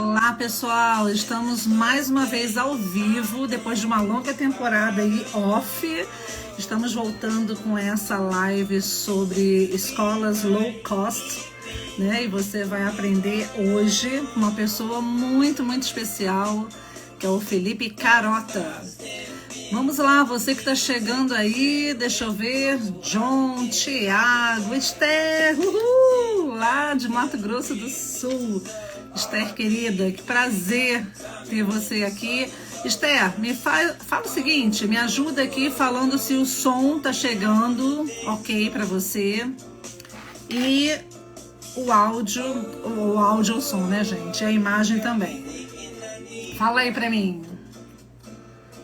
Olá pessoal, estamos mais uma vez ao vivo, depois de uma longa temporada aí off. Estamos voltando com essa live sobre escolas low cost, né? E você vai aprender hoje com uma pessoa muito especial, que é o Felipe Carota. Vamos lá, você que está chegando aí, deixa eu ver, John, Thiago, Esther, lá de Mato Grosso do Sul. Esther, querida, que prazer ter você aqui. Esther, fala o seguinte, me ajuda aqui falando se o som tá chegando ok para você e o áudio é o som, né, gente? E a imagem também. Fala aí para mim.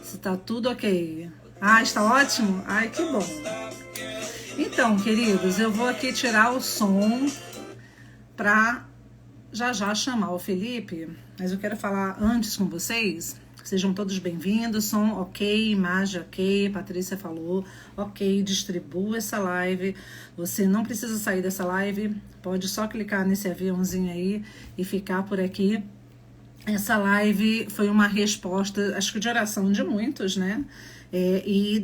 Se tá tudo ok. Ah, está ótimo? Ai, que bom. Então, queridos, eu vou aqui tirar o som para já chamar o Felipe, mas eu quero falar antes com vocês. Sejam todos bem-vindos, som ok, imagem ok, Patrícia falou, ok, distribua essa live. Você não precisa sair dessa live, pode só clicar nesse aviãozinho aí e ficar por aqui. Essa live foi uma resposta, acho que de oração de muitos, né? E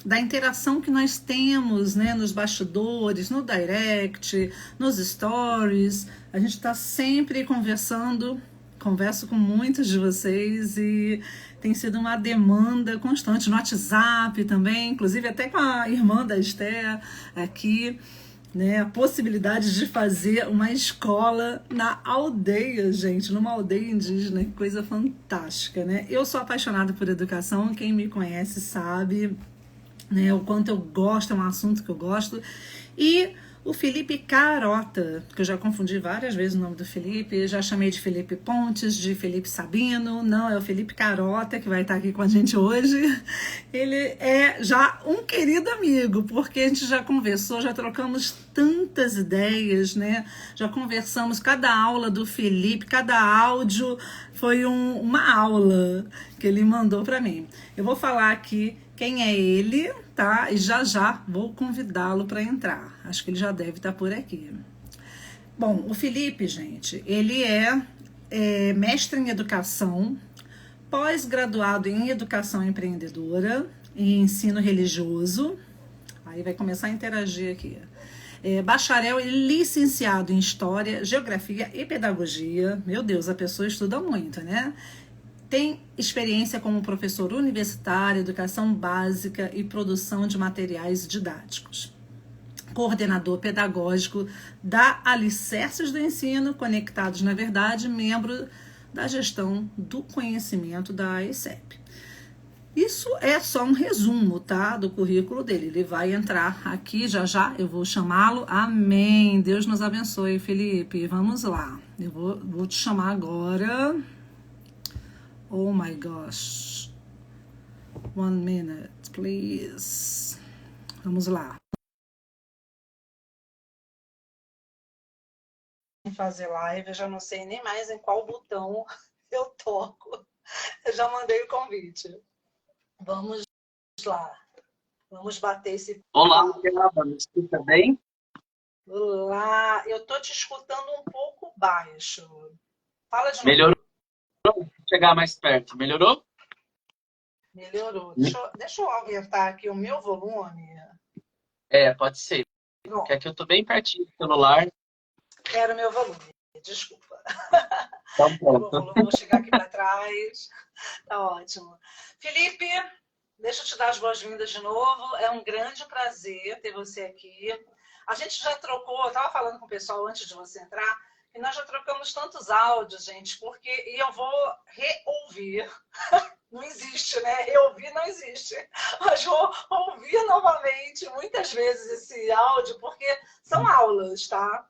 da interação que nós temos, né, nos bastidores, no direct, nos stories. A gente está sempre conversando, converso com muitos de vocês e tem sido uma demanda constante no WhatsApp também, inclusive até com a irmã da Esther aqui, né, a possibilidade de fazer uma escola na aldeia, gente, numa aldeia indígena, que coisa fantástica, né? Eu sou apaixonada por educação, quem me conhece sabe, né, o quanto eu gosto, é um assunto que eu gosto. E o Felipe Carota, que eu já confundi várias vezes o nome do Felipe, já chamei de Felipe Pontes, de Felipe Sabino, não, é o Felipe Carota que vai estar aqui com a gente hoje. Ele é já um querido amigo, porque a gente já conversou, já trocamos tantas ideias, né? Já conversamos, cada aula do Felipe, cada áudio foi uma aula que ele mandou para mim. Eu vou falar aqui quem é ele, tá? E já vou convidá-lo para entrar. Acho que ele já deve estar por aqui. Bom, o Felipe, gente, ele é mestre em educação, pós-graduado em educação empreendedora e ensino religioso. Aí vai começar a interagir aqui. Bacharel e licenciado em História, Geografia e Pedagogia. Meu Deus, a pessoa estuda muito, né? Tem experiência como professor universitário, educação básica e produção de materiais didáticos. Coordenador pedagógico da Alicerces do Ensino, Conectados na Verdade, membro da gestão do conhecimento da AECEP. Isso é só um resumo, tá, do currículo dele. Ele vai entrar aqui já, eu vou chamá-lo. Amém. Deus nos abençoe, Felipe. Vamos lá. Eu vou te chamar agora. Oh my gosh. 1 minute, please. Vamos lá. Fazer live, eu já não sei nem mais em qual botão eu toco. Eu já mandei o convite. Vamos lá. Vamos bater esse Olá, Diaba, me escuta bem? Olá, eu tô te escutando um pouco baixo. Fala de novo. Melhorou? Vou chegar mais perto. Melhorou? Melhorou. Deixa eu aumentar aqui o meu volume. Pode ser. Não, Porque aqui eu tô bem pertinho do celular. era o meu volume. Desculpa. Tá Meu pronto. volume, vou chegar aqui para trás. Tá ótimo. Felipe, deixa eu te dar as boas-vindas de novo. É um grande prazer ter você aqui. A gente já trocou, eu estava falando com o pessoal antes de você entrar, e nós já trocamos tantos áudios, gente, e eu vou reouvir. Não existe, né? Reouvir não existe. Mas vou ouvir novamente, muitas vezes, esse áudio, porque são aulas, tá?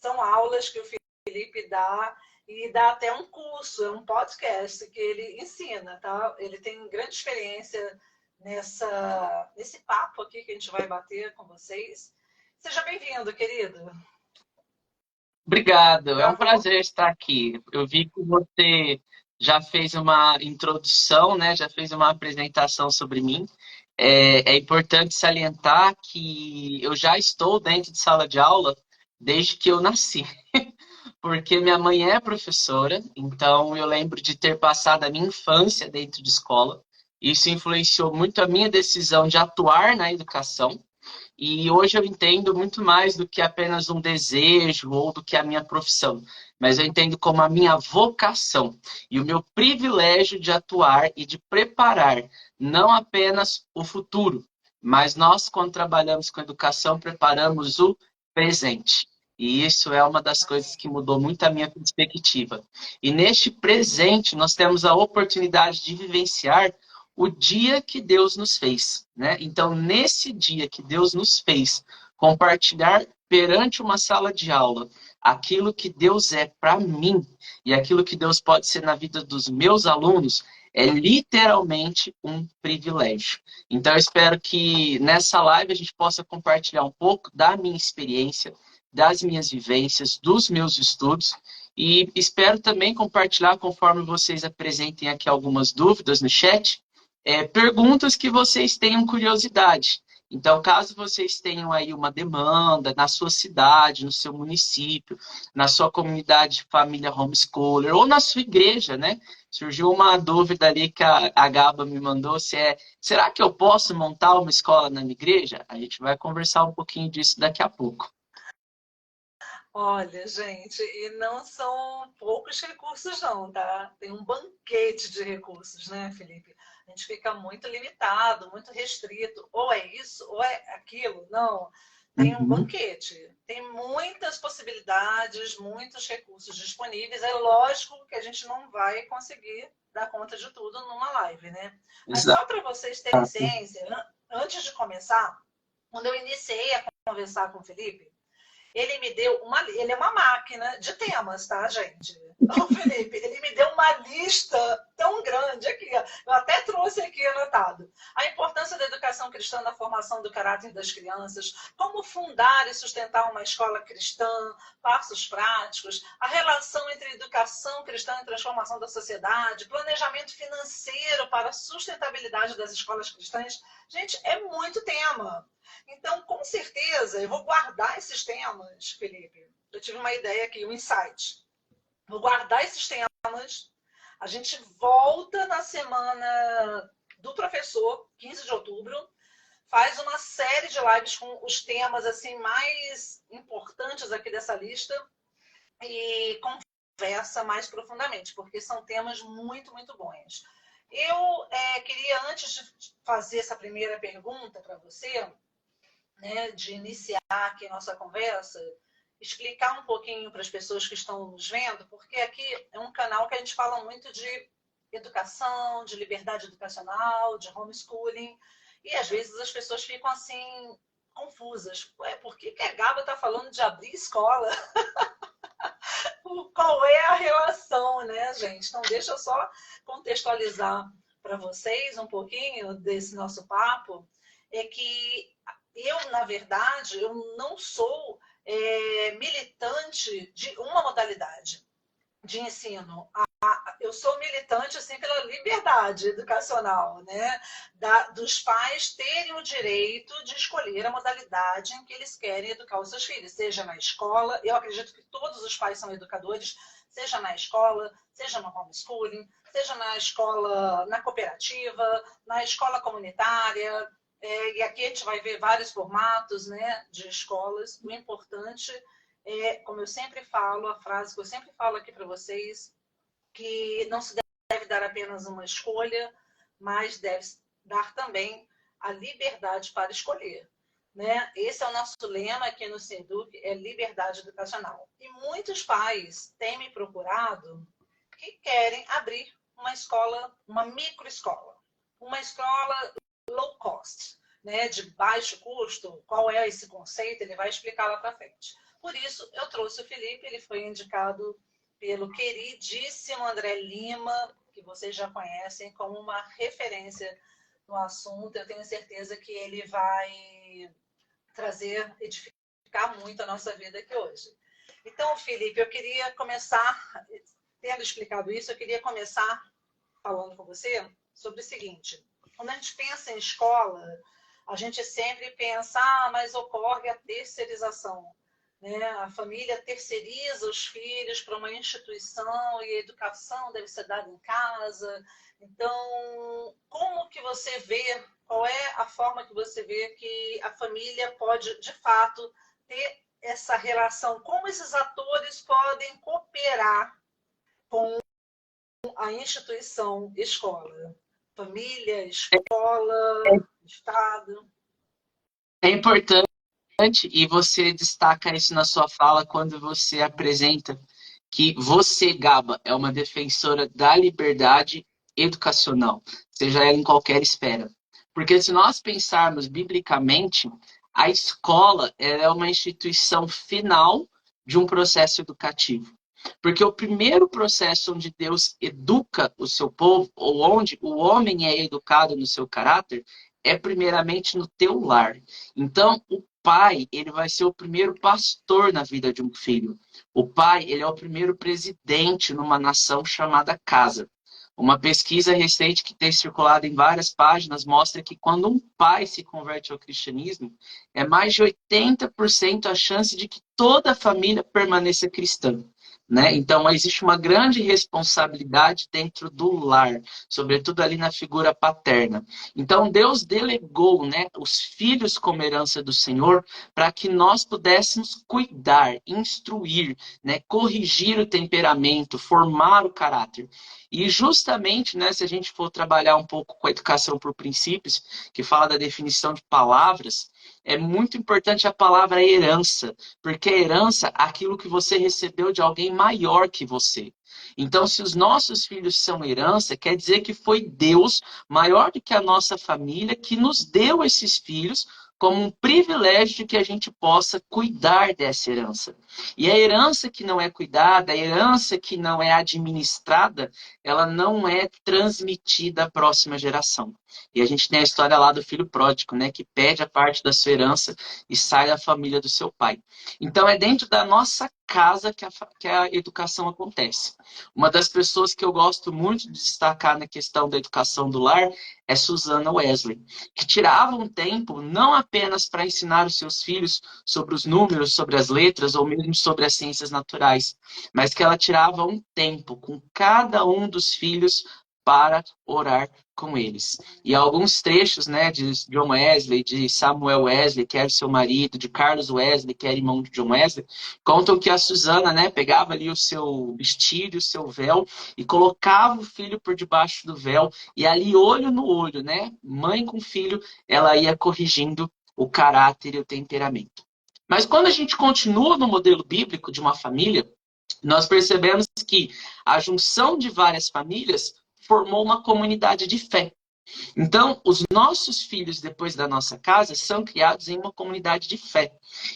São aulas que o Felipe dá, e dá até um curso, é um podcast que ele ensina, tá? Ele tem grande experiência nesse papo aqui que a gente vai bater com vocês. Seja bem-vindo, querido. Obrigado, é um Gravou? prazer estar aqui. Eu vi que você já fez uma introdução, né? Já fez uma apresentação sobre mim. É importante salientar que eu já estou dentro de sala de aula desde que eu nasci. porque minha mãe é professora, então eu lembro de ter passado a minha infância dentro de escola. Isso influenciou muito a minha decisão de atuar na educação. E hoje eu entendo muito mais do que apenas um desejo ou do que a minha profissão, mas eu entendo como a minha vocação e o meu privilégio de atuar e de preparar não apenas o futuro, mas nós, quando trabalhamos com educação, preparamos o presente. E isso é uma das coisas que mudou muito a minha perspectiva. E neste presente, nós temos a oportunidade de vivenciar o dia que Deus nos fez, né? Então, nesse dia que Deus nos fez, compartilhar perante uma sala de aula aquilo que Deus é para mim e aquilo que Deus pode ser na vida dos meus alunos é literalmente um privilégio. Então, eu espero que nessa live a gente possa compartilhar um pouco da minha experiência, das minhas vivências, dos meus estudos e espero também compartilhar, conforme vocês apresentem aqui algumas dúvidas no chat, perguntas que vocês tenham curiosidade. Então, caso vocês tenham aí uma demanda na sua cidade, no seu município, na sua comunidade de família homeschooler, ou na sua igreja, né? Surgiu uma dúvida ali que a Gaba me mandou, será que eu posso montar uma escola na minha igreja? A gente vai conversar um pouquinho disso daqui a pouco. Olha, gente, e não são poucos recursos não, tá? Tem um banquete de recursos, né, Felipe? A gente fica muito limitado, muito restrito. Ou é isso, ou é aquilo. Não, tem um Uhum. banquete. Tem muitas possibilidades, muitos recursos disponíveis. É lógico que a gente não vai conseguir dar conta de tudo numa live, né? Mas Exato. só para vocês terem ciência, antes de começar, quando eu iniciei a conversar com o Felipe, ele me deu ele é uma máquina de temas, tá, gente? Então, Felipe, ele me deu uma lista tão grande aqui, ó. Eu até trouxe aqui anotado. A importância da educação cristã na formação do caráter das crianças, como fundar e sustentar uma escola cristã, passos práticos, a relação entre educação cristã e transformação da sociedade, planejamento financeiro para a sustentabilidade das escolas cristãs. Gente, é muito tema. Então, com certeza, eu vou guardar esses temas, Felipe. Eu tive uma ideia aqui, um insight. Vou guardar esses temas. A gente volta na semana do professor, 15 de outubro, faz uma série de lives com os temas assim mais importantes aqui dessa lista e conversa mais profundamente, porque são temas muito, muito bons. Eu queria, antes de fazer essa primeira pergunta para você, né, de iniciar aqui a nossa conversa, explicar um pouquinho para as pessoas que estão nos vendo, porque aqui é um canal que a gente fala muito de educação, de liberdade educacional, de homeschooling, e às vezes as pessoas ficam assim confusas. Ué, por que a Gaba está falando de abrir escola? Qual é a relação, né, gente? Então deixa eu só contextualizar para vocês um pouquinho desse nosso papo, é que eu, na verdade, eu não sou militante de uma modalidade de ensino. Eu sou militante assim, pela liberdade educacional, né? Dos pais terem o direito de escolher a modalidade em que eles querem educar os seus filhos, seja na escola, eu acredito que todos os pais são educadores, seja na escola, seja no homeschooling, seja na escola, na cooperativa, na escola comunitária, e aqui a gente vai ver vários formatos, né, de escolas. O importante é, como eu sempre falo, a frase que eu sempre falo aqui para vocês, que não se deve dar apenas uma escolha, mas deve dar também a liberdade para escolher. Né? Esse é o nosso lema aqui no Sinduc, é liberdade educacional. E muitos pais têm me procurado que querem abrir uma escola, uma microescola, uma escola low cost, né, de baixo custo. Qual é esse conceito? Ele vai explicar lá para frente. Por isso, eu trouxe o Felipe, ele foi indicado pelo queridíssimo André Lima, que vocês já conhecem, como uma referência no assunto. Eu tenho certeza que ele vai trazer, edificar muito a nossa vida aqui hoje. Então, Felipe, eu queria começar, tendo explicado isso, eu queria começar falando com você sobre o seguinte. Quando a gente pensa em escola, a gente sempre pensa, mas ocorre a terceirização. né? A família terceiriza os filhos para uma instituição e a educação deve ser dada em casa. Então, como que você vê, qual é a forma que você vê que a família pode, de fato, ter essa relação? Como esses atores podem cooperar com a instituição escola? Família, escola, Estado. É importante, e você destaca isso na sua fala quando você apresenta que você, Gaba, é uma defensora da liberdade educacional, seja ela em qualquer esfera. Porque se nós pensarmos biblicamente, a escola ela é uma instituição final de um processo educativo. Porque o primeiro processo onde Deus educa o seu povo, ou onde o homem é educado no seu caráter, é primeiramente no teu lar. Então, o pai, ele vai ser o primeiro pastor na vida de um filho. O pai, ele é o primeiro presidente numa nação chamada casa. Uma pesquisa recente que tem circulado em várias páginas mostra que quando um pai se converte ao cristianismo, é mais de 80% a chance de que toda a família permaneça cristã. Né? Então, existe uma grande responsabilidade dentro do lar, sobretudo ali na figura paterna. Então, Deus delegou, né, os filhos como herança do Senhor para que nós pudéssemos cuidar, instruir, né, corrigir o temperamento, formar o caráter. E justamente, né, se a gente for trabalhar um pouco com a educação por princípios, que fala da definição de palavras, é muito importante a palavra herança, porque a herança é aquilo que você recebeu de alguém maior que você. Então, se os nossos filhos são herança, quer dizer que foi Deus, maior do que a nossa família, que nos deu esses filhos como um privilégio de que a gente possa cuidar dessa herança. E a herança que não é cuidada, a herança que não é administrada, ela não é transmitida à próxima geração. E a gente tem a história lá do filho pródigo, né, que pede a parte da sua herança e sai da família do seu pai. Então é dentro da nossa casa que a educação acontece. Uma das pessoas que eu gosto muito de destacar na questão da educação do lar é Susana Wesley, que tirava um tempo não apenas para ensinar os seus filhos sobre os números, sobre as letras ou mesmo sobre as ciências naturais, mas que ela tirava um tempo com cada um dos filhos para orar com eles. E alguns trechos, né, de John Wesley, de Samuel Wesley, que era seu marido, de Carlos Wesley, que era irmão de John Wesley, contam que a Susana, né, pegava ali o seu vestido, o seu véu, e colocava o filho por debaixo do véu, e ali, olho no olho, né, mãe com filho, ela ia corrigindo o caráter e o temperamento. Mas quando a gente continua no modelo bíblico de uma família, nós percebemos que a junção de várias famílias formou uma comunidade de fé. Então, os nossos filhos, depois da nossa casa, são criados em uma comunidade de fé.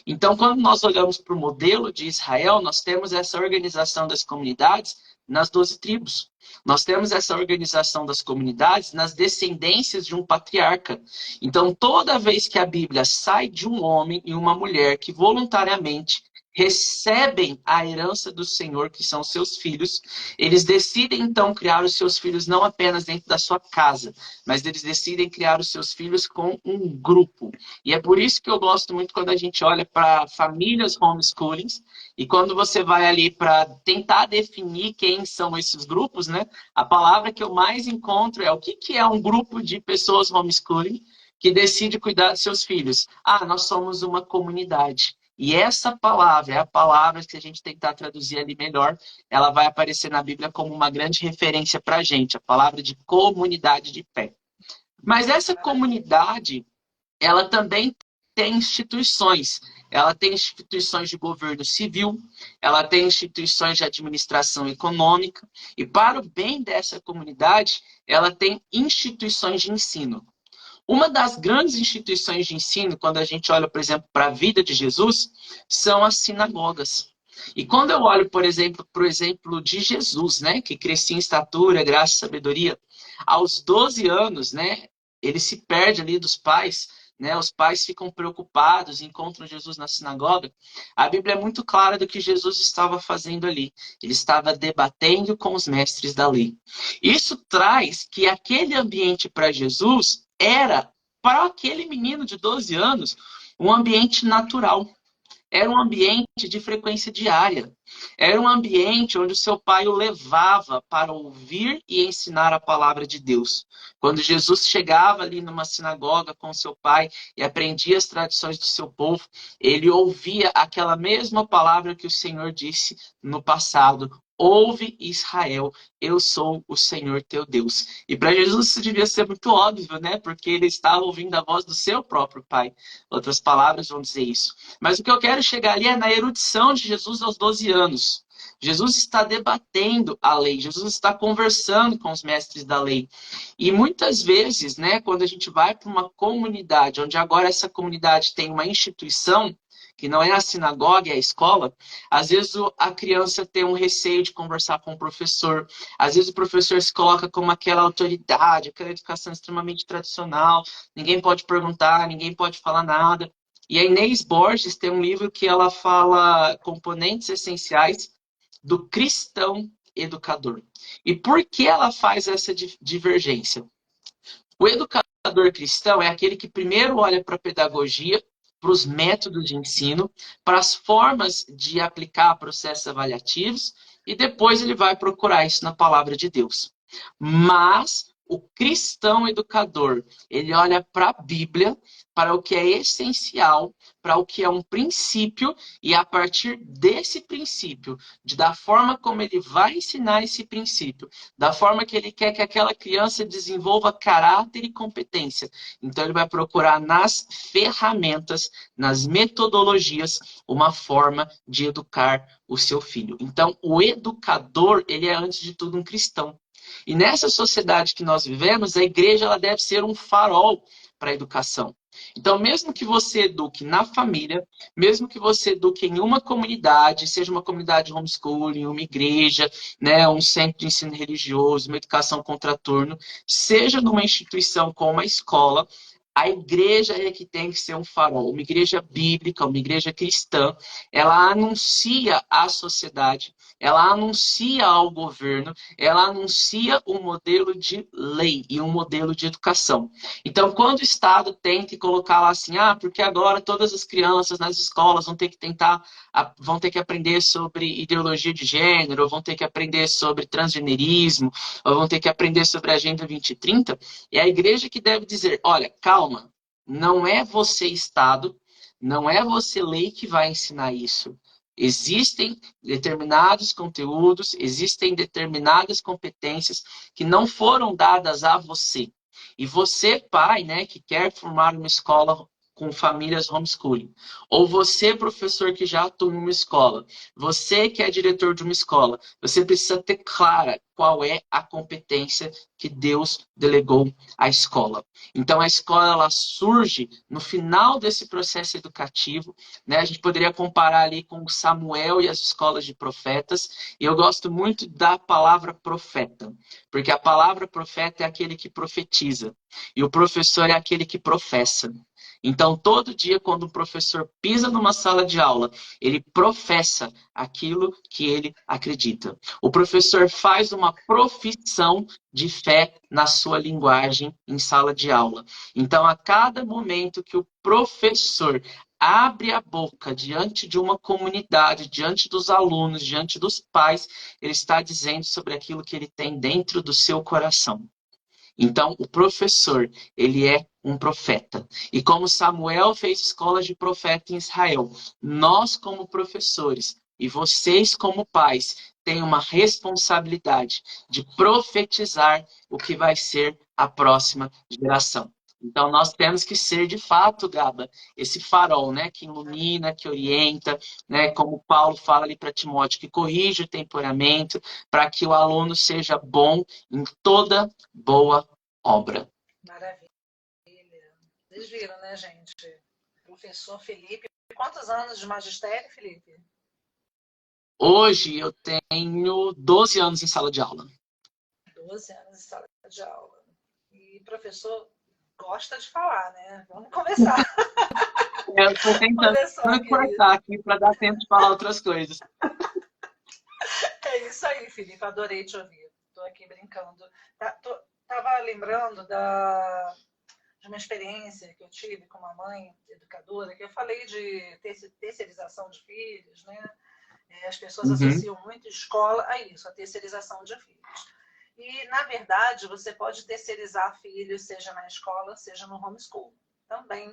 Então, quando nós olhamos para o modelo de Israel, nós temos essa organização das comunidades nas 12 tribos. Nós temos essa organização das comunidades nas descendências de um patriarca. Então, toda vez que a Bíblia sai de um homem e uma mulher que voluntariamente recebem a herança do Senhor, que são seus filhos, eles decidem então criar os seus filhos não apenas dentro da sua casa, mas eles decidem criar os seus filhos com um grupo. E é por isso que eu gosto muito quando a gente olha para famílias homeschooling, e quando você vai ali para tentar definir quem são esses grupos, né? A palavra que eu mais encontro é o que é um grupo de pessoas homeschooling que decide cuidar dos seus filhos. Ah, nós somos uma comunidade. E essa palavra é a palavra que a gente tentar traduzir ali melhor, ela vai aparecer na Bíblia como uma grande referência para a gente, a palavra de comunidade de fé. Mas essa comunidade, ela também tem instituições. Ela tem instituições de governo civil, ela tem instituições de administração econômica, e para o bem dessa comunidade, ela tem instituições de ensino. Uma das grandes instituições de ensino, quando a gente olha, por exemplo, para a vida de Jesus, são as sinagogas. E quando eu olho, por exemplo, para o exemplo de Jesus, né, que crescia em estatura, graça e sabedoria, aos 12 anos, né, ele se perde ali dos pais, né, os pais ficam preocupados, encontram Jesus na sinagoga. A Bíblia é muito clara do que Jesus estava fazendo ali. Ele estava debatendo com os mestres da lei. Isso traz que aquele ambiente para Jesus era, para aquele menino de 12 anos, um ambiente natural. era um ambiente de frequência diária. Era um ambiente onde o seu pai o levava para ouvir e ensinar a palavra de Deus. Quando Jesus chegava ali numa sinagoga com seu pai e aprendia as tradições do seu povo, ele ouvia aquela mesma palavra que o Senhor disse no passado: ouve, Israel, eu sou o Senhor teu Deus. E para Jesus isso devia ser muito óbvio, né? Porque ele estava ouvindo a voz do seu próprio pai. Outras palavras vão dizer isso. Mas o que eu quero chegar ali é na erudição de Jesus aos 12 anos. Jesus está debatendo a lei, Jesus está conversando com os mestres da lei. E muitas vezes, né, quando a gente vai para uma comunidade, onde agora essa comunidade tem uma instituição, que não é a sinagoga, é a escola, às vezes a criança tem um receio de conversar com o professor, às vezes o professor se coloca como aquela autoridade, aquela educação extremamente tradicional, ninguém pode perguntar, ninguém pode falar nada. E a Inês Borges tem um livro que ela fala componentes essenciais do cristão educador. E por que ela faz essa divergência? O educador cristão é aquele que primeiro olha para a pedagogia, para os métodos de ensino, para as formas de aplicar processos avaliativos, e depois ele vai procurar isso na palavra de Deus. Mas o cristão educador, ele olha para a Bíblia, para o que é essencial, para o que é um princípio, e a partir desse princípio, da forma como ele vai ensinar esse princípio, da forma que ele quer que aquela criança desenvolva caráter e competência. Então ele vai procurar nas ferramentas, nas metodologias, uma forma de educar o seu filho. Então o educador, ele é antes de tudo um cristão. E nessa sociedade que nós vivemos, a igreja ela deve ser um farol para a educação. Então, mesmo que você eduque na família, mesmo que você eduque em uma comunidade, seja uma comunidade homeschooling, uma igreja, né, um centro de ensino religioso, uma educação contraturno, seja numa instituição como a escola, a igreja é que tem que ser um farol. Uma igreja bíblica, uma igreja cristã, ela anuncia à sociedade, ela anuncia ao governo, ela anuncia um modelo de lei e um modelo de educação. Então, quando o Estado tenta colocar lá assim, porque agora todas as crianças nas escolas vão ter que aprender sobre ideologia de gênero, ou vão ter que aprender sobre transgenerismo, ou vão ter que aprender sobre a Agenda 2030, é a igreja que deve dizer, olha, calma, não é você, Estado, não é você, lei, que vai ensinar isso. Existem determinados conteúdos, existem determinadas competências que não foram dadas a você. E você, pai, né, que quer formar uma escola com famílias homeschooling, ou você, professor que já atua em uma escola, você que é diretor de uma escola, você precisa ter clara qual é a competência que Deus delegou à escola. Então, a escola ela surge no final desse processo educativo, né? A gente poderia comparar ali com Samuel e as escolas de profetas, e eu gosto muito da palavra profeta, porque a palavra profeta é aquele que profetiza, e o professor é aquele que professa. Então, todo dia, quando o professor pisa numa sala de aula, ele professa aquilo que ele acredita. O professor faz uma profissão de fé na sua linguagem em sala de aula. Então, a cada momento que o professor abre a boca diante de uma comunidade, diante dos alunos, diante dos pais, ele está dizendo sobre aquilo que ele tem dentro do seu coração. Então, o professor, ele é um profeta. E como Samuel fez escolas de profeta em Israel, nós como professores e vocês como pais têm uma responsabilidade de profetizar o que vai ser a próxima geração. Então, nós temos que ser, de fato, Gaba, esse farol, né, que ilumina, que orienta, né, como Paulo fala ali para Timóteo, que corrige o temperamento, para que o aluno seja bom em toda boa obra. Maravilha. Vocês viram, né, gente? Professor Felipe. Quantos anos de magistério, Felipe? Hoje eu tenho 12 anos em sala de aula. 12 anos em sala de aula. E professor gosta de falar, né? Vamos começar. Eu estou tentando me cortar aqui para dar tempo de falar outras coisas. É isso aí, Felipe. Adorei te ouvir. Estou aqui brincando. Tava lembrando de uma experiência que eu tive com uma mãe educadora, que eu falei de terceirização de filhos, né? As pessoas Uhum. associam muito escola a isso, a terceirização de filhos. E, na verdade, você pode terceirizar filhos, seja na escola, seja no homeschool também,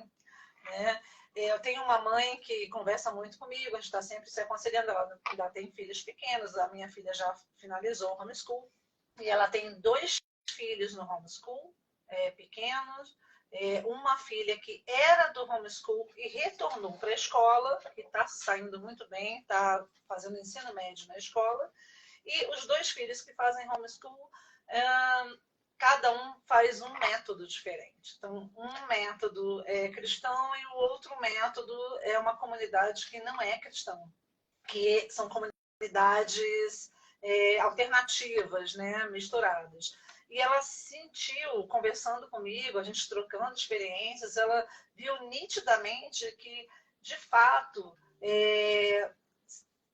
né? Eu tenho uma mãe que conversa muito comigo, a gente está sempre se aconselhando, ela ainda tem filhos pequenos, a minha filha já finalizou o homeschool, e ela tem 2 filhos no homeschool, pequenos, uma filha que era do homeschool e retornou para a escola, e está saindo muito bem, está fazendo ensino médio na escola, e os 2 filhos que fazem homeschool, cada um faz um método diferente. Então, um método é cristão e o outro método é uma comunidade que não é cristã, que são comunidades alternativas, né, misturadas. E ela sentiu, conversando comigo, a gente trocando experiências, ela viu nitidamente que, de fato,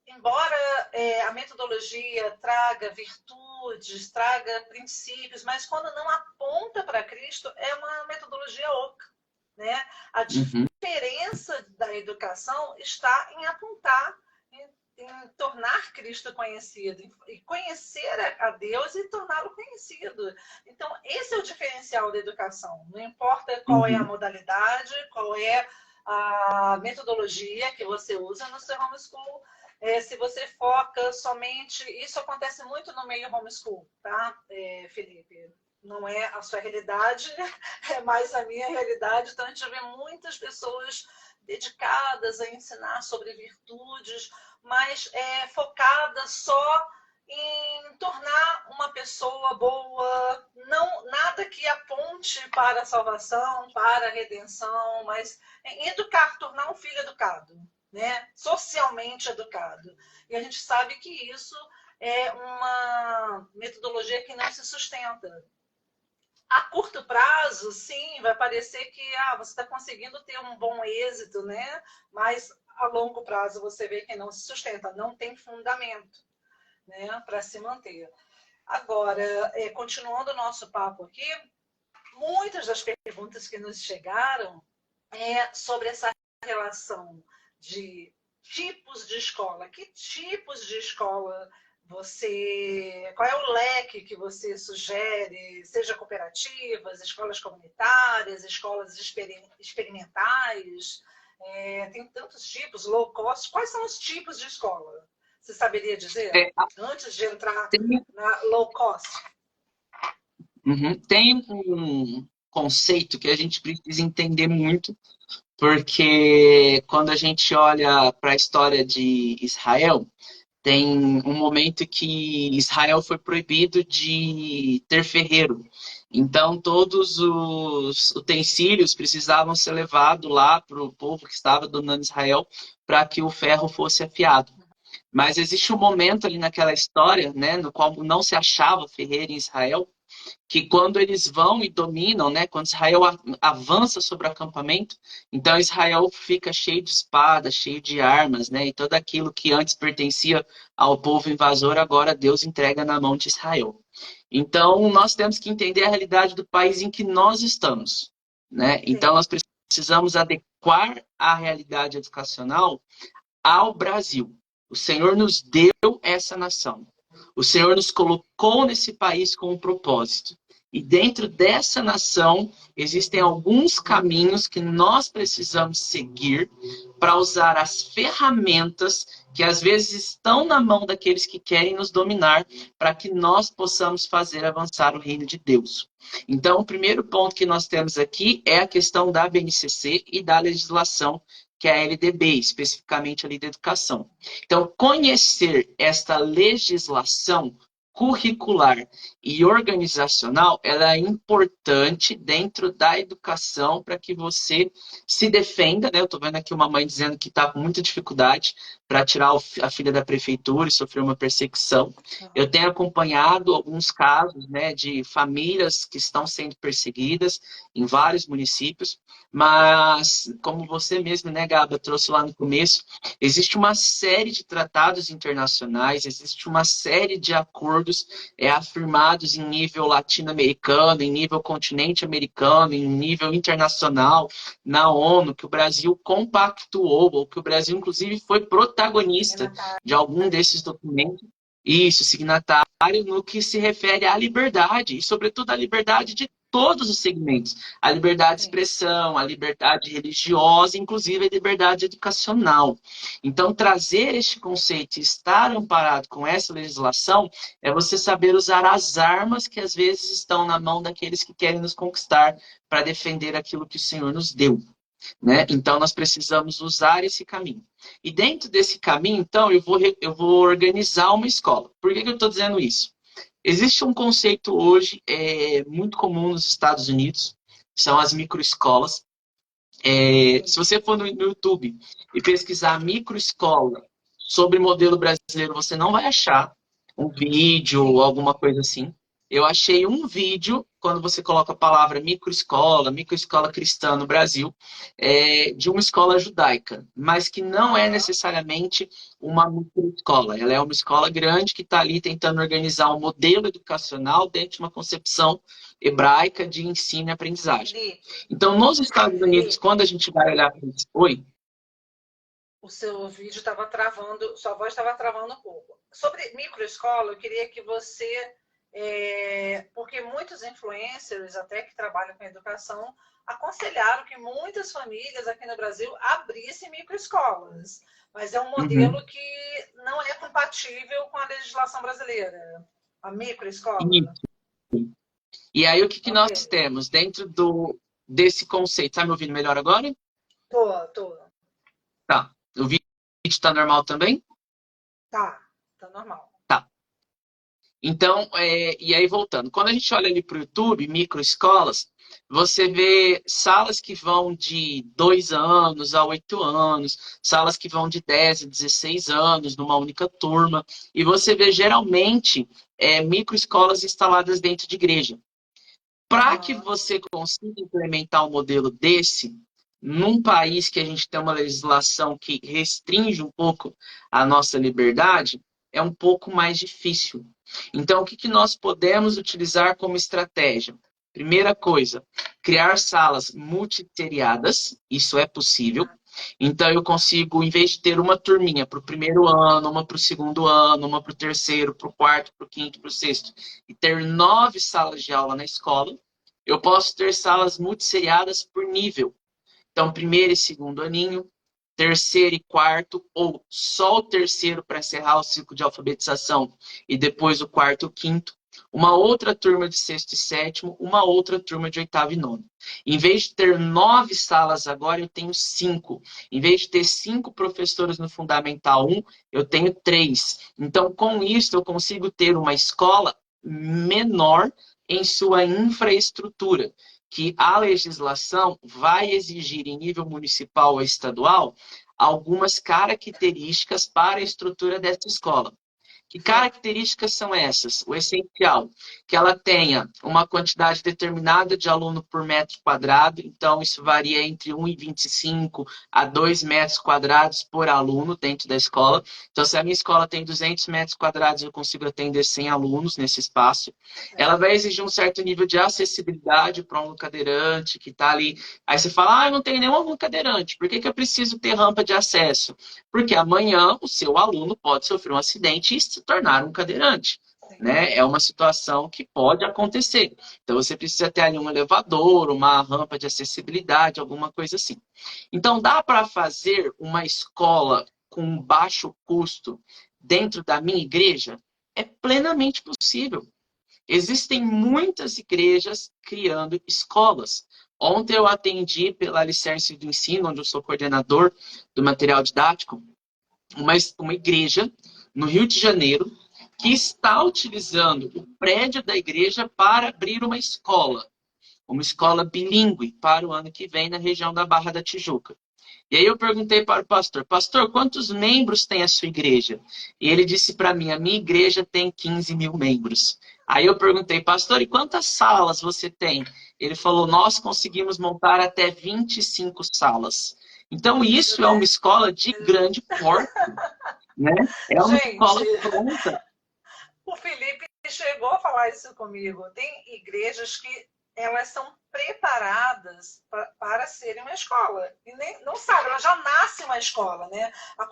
embora a metodologia traga virtudes, traga princípios, mas quando não aponta para Cristo, é uma metodologia oca, né? A Uhum. diferença da educação está em apontar, em tornar Cristo conhecido, e conhecer a Deus e torná-lo conhecido. Então, esse é o diferencial da educação. Não importa qual é a Uhum. modalidade, qual é a metodologia que você usa no seu homeschool, se você foca somente... Isso acontece muito no meio homeschool, tá, Felipe? Não é a sua realidade, é mais a minha realidade. Então, a gente vê muitas pessoas dedicadas a ensinar sobre virtudes, mas focadas só em tornar uma pessoa boa, não nada que aponte para a salvação, para a redenção, mas em educar, tornar um filho educado, né? Socialmente educado. E a gente sabe que isso é uma metodologia que não se sustenta. A curto prazo, sim, vai parecer que você está conseguindo ter um bom êxito, né? Mas a longo prazo você vê que não se sustenta, não tem fundamento, né, para se manter. Agora, continuando o nosso papo aqui, muitas das perguntas que nos chegaram sobre essa relação de tipos de escola. Que tipos de escola qual é o leque que você sugere, seja cooperativas, escolas comunitárias, escolas experimentais? Tem tantos tipos, low cost. Quais são os tipos de escola? Você saberia dizer? É, Antes de entrar tem, na low cost. tem um conceito que a gente precisa entender muito, porque quando a gente olha para a história de Israel, tem um momento que Israel foi proibido de ter ferreiro. Então, todos os utensílios precisavam ser levados lá para o povo que estava dominando Israel para que o ferro fosse afiado. Mas existe um momento ali naquela história, né, no qual não se achava ferreiro em Israel, que quando eles vão e dominam, né, quando Israel avança sobre o acampamento, então Israel fica cheio de espadas, cheio de armas, né, e tudo aquilo que antes pertencia ao povo invasor, agora Deus entrega na mão de Israel. Então, nós temos que entender a realidade do país em que nós estamos, né? Então, Sim. nós precisamos adequar a realidade educacional ao Brasil. O Senhor nos deu essa nação. O Senhor nos colocou nesse país com um propósito. E dentro dessa nação existem alguns caminhos que nós precisamos seguir para usar as ferramentas que às vezes estão na mão daqueles que querem nos dominar, para que nós possamos fazer avançar o reino de Deus. Então, o primeiro ponto que nós temos aqui é a questão da BNCC e da legislação, que é a LDB, especificamente a Lei da Educação. Então, conhecer esta legislação curricular e organizacional, ela é importante dentro da educação para que você se defenda, né? Eu estou vendo aqui uma mãe dizendo que está com muita dificuldade para tirar a filha da prefeitura e sofreu uma perseguição. Eu tenho acompanhado alguns casos, né, de famílias que estão sendo perseguidas em vários municípios, mas, como você mesmo, né, Gaba, trouxe lá no começo, existe uma série de tratados internacionais, existe uma série de acordos acordos afirmados em nível latino-americano, em nível continente americano, em nível internacional, na ONU, que o Brasil compactuou, ou que o Brasil, inclusive, foi protagonista de algum desses documentos. Isso, signatário no que se refere à liberdade, e sobretudo à liberdade de todos os segmentos. A liberdade de expressão, a liberdade religiosa, inclusive a liberdade educacional. Então, trazer este conceito e estar amparado com essa legislação é você saber usar as armas que às vezes estão na mão daqueles que querem nos conquistar para defender aquilo que o Senhor nos deu. Né? Então, nós precisamos usar esse caminho. E dentro desse caminho, então, eu vou organizar uma escola. Por que eu estou dizendo isso? Existe um conceito hoje muito comum nos Estados Unidos, são as microescolas. Se você for no YouTube e pesquisar microescola sobre modelo brasileiro, você não vai achar um vídeo ou alguma coisa assim. Eu achei um vídeo, quando você coloca a palavra microescola cristã no Brasil, de uma escola judaica, mas que não é necessariamente uma microescola. Ela é uma escola grande que está ali tentando organizar um modelo educacional dentro de uma concepção hebraica de ensino e aprendizagem. Então, nos Estados Unidos, quando a gente vai olhar para isso... Oi? O seu vídeo estava travando, sua voz estava travando um pouco. Sobre microescola, eu queria que você... porque muitos influencers, até que trabalham com educação, aconselharam que muitas famílias aqui no Brasil abrissem microescolas. Mas é um modelo que não é compatível com a legislação brasileira. A microescola. E aí, o que nós temos dentro desse conceito? Tá me ouvindo melhor agora? Tô. Tá. O vídeo está normal também? Tá normal. Tá. Então, e aí voltando. Quando a gente olha ali para o YouTube, microescolas, você vê salas que vão de 2 anos a 8 anos, salas que vão de 10 a 16 anos numa única turma, e você vê geralmente microescolas instaladas dentro de igreja. Para que você consiga implementar um modelo desse, num país que a gente tem uma legislação que restringe um pouco a nossa liberdade, é um pouco mais difícil. Então, o que nós podemos utilizar como estratégia? Primeira coisa, criar salas multisseriadas, isso é possível. Então, eu consigo, em vez de ter uma turminha para o primeiro ano, uma para o segundo ano, uma para o terceiro, para o quarto, para o quinto, para o sexto, e ter 9 salas de aula na escola, eu posso ter salas multisseriadas por nível. Então, primeiro e segundo aninho, terceiro e quarto, ou só o terceiro para encerrar o ciclo de alfabetização, e depois o quarto e o quinto. Uma outra turma de sexto e sétimo, uma outra turma de oitavo e nono. Em vez de ter 9 salas agora, eu tenho 5. Em vez de ter 5 professores no Fundamental 1, eu tenho 3. Então, com isso, eu consigo ter uma escola menor em sua infraestrutura, que a legislação vai exigir em nível municipal ou estadual algumas características para a estrutura dessa escola. Que características são essas? O essencial, que ela tenha uma quantidade determinada de aluno por metro quadrado, então isso varia entre 1,25 a 2 metros quadrados por aluno dentro da escola. Então, se a minha escola tem 200 metros quadrados, eu consigo atender 100 alunos nesse espaço. Ela vai exigir um certo nível de acessibilidade para um aluno cadeirante que está ali. Aí você fala, eu não tenho nenhum aluno cadeirante, por que eu preciso ter rampa de acesso? Porque amanhã o seu aluno pode sofrer um acidente e se tornar um cadeirante. Né? É uma situação que pode acontecer. Então, você precisa ter ali um elevador, uma rampa de acessibilidade, alguma coisa assim. Então, dá para fazer uma escola com baixo custo dentro da minha igreja? É plenamente possível. Existem muitas igrejas criando escolas. Ontem eu atendi pela Alicerce do Ensino, onde eu sou coordenador do material didático, uma igreja no Rio de Janeiro que está utilizando o prédio da igreja para abrir uma escola bilíngue para o ano que vem na região da Barra da Tijuca. E aí eu perguntei para o pastor, quantos membros tem a sua igreja? E ele disse para mim, a minha igreja tem 15 mil membros. Aí eu perguntei, pastor, e quantas salas você tem? Ele falou, nós conseguimos montar até 25 salas. Então isso é uma escola de grande porte, né? É uma escola pronta. O Felipe chegou a falar isso comigo. Tem igrejas que elas são preparadas para serem uma escola. E nem, não sabe, ela já nasce uma escola, né? A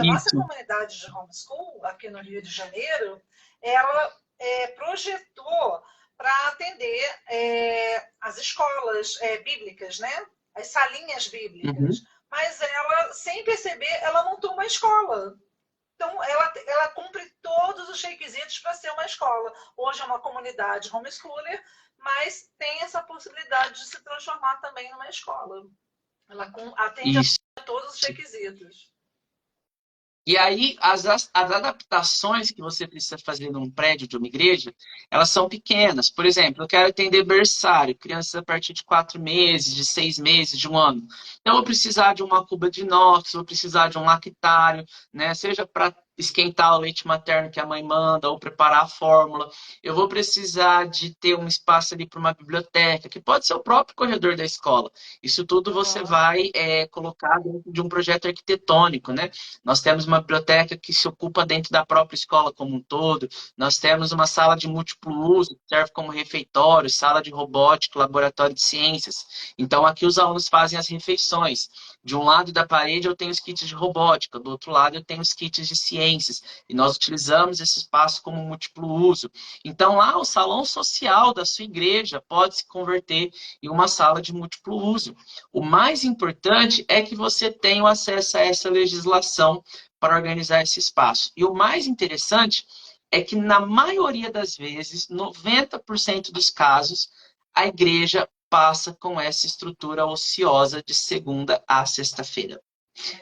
nossa Isso. comunidade de homeschool, aqui no Rio de Janeiro, ela projetou para atender as escolas bíblicas, né? As salinhas bíblicas. Uhum. Mas ela, sem perceber, ela montou uma escola. Então, ela cumpre todos os requisitos para ser uma escola. Hoje é uma comunidade homeschooler, mas tem essa possibilidade de se transformar também numa escola. Ela atende a Isso. todos os requisitos. E aí, as adaptações que você precisa fazer num prédio de uma igreja, elas são pequenas. Por exemplo, eu quero atender berçário, crianças a partir de 4 meses, de 6 meses, de um ano. Então, eu vou precisar de uma cuba de inox, vou precisar de um lactário, né? Seja para esquentar o leite materno que a mãe manda ou preparar a fórmula. Eu vou precisar de ter um espaço ali para uma biblioteca, que pode ser o próprio corredor da escola. Isso tudo você Uhum. vai colocar dentro de um projeto arquitetônico, né? Nós temos uma biblioteca que se ocupa dentro da própria escola como um todo. Nós temos uma sala de múltiplo uso, que serve como refeitório, sala de robótica, laboratório de ciências. Então, aqui os alunos fazem as refeições. De um lado da parede eu tenho os kits de robótica, do outro lado eu tenho os kits de ciências. E nós utilizamos esse espaço como múltiplo uso. Então, lá o salão social da sua igreja pode se converter em uma sala de múltiplo uso. O mais importante é que você tenha acesso a essa legislação para organizar esse espaço. E o mais interessante é que, na maioria das vezes, 90% dos casos, a igreja passa com essa estrutura ociosa de segunda a sexta-feira.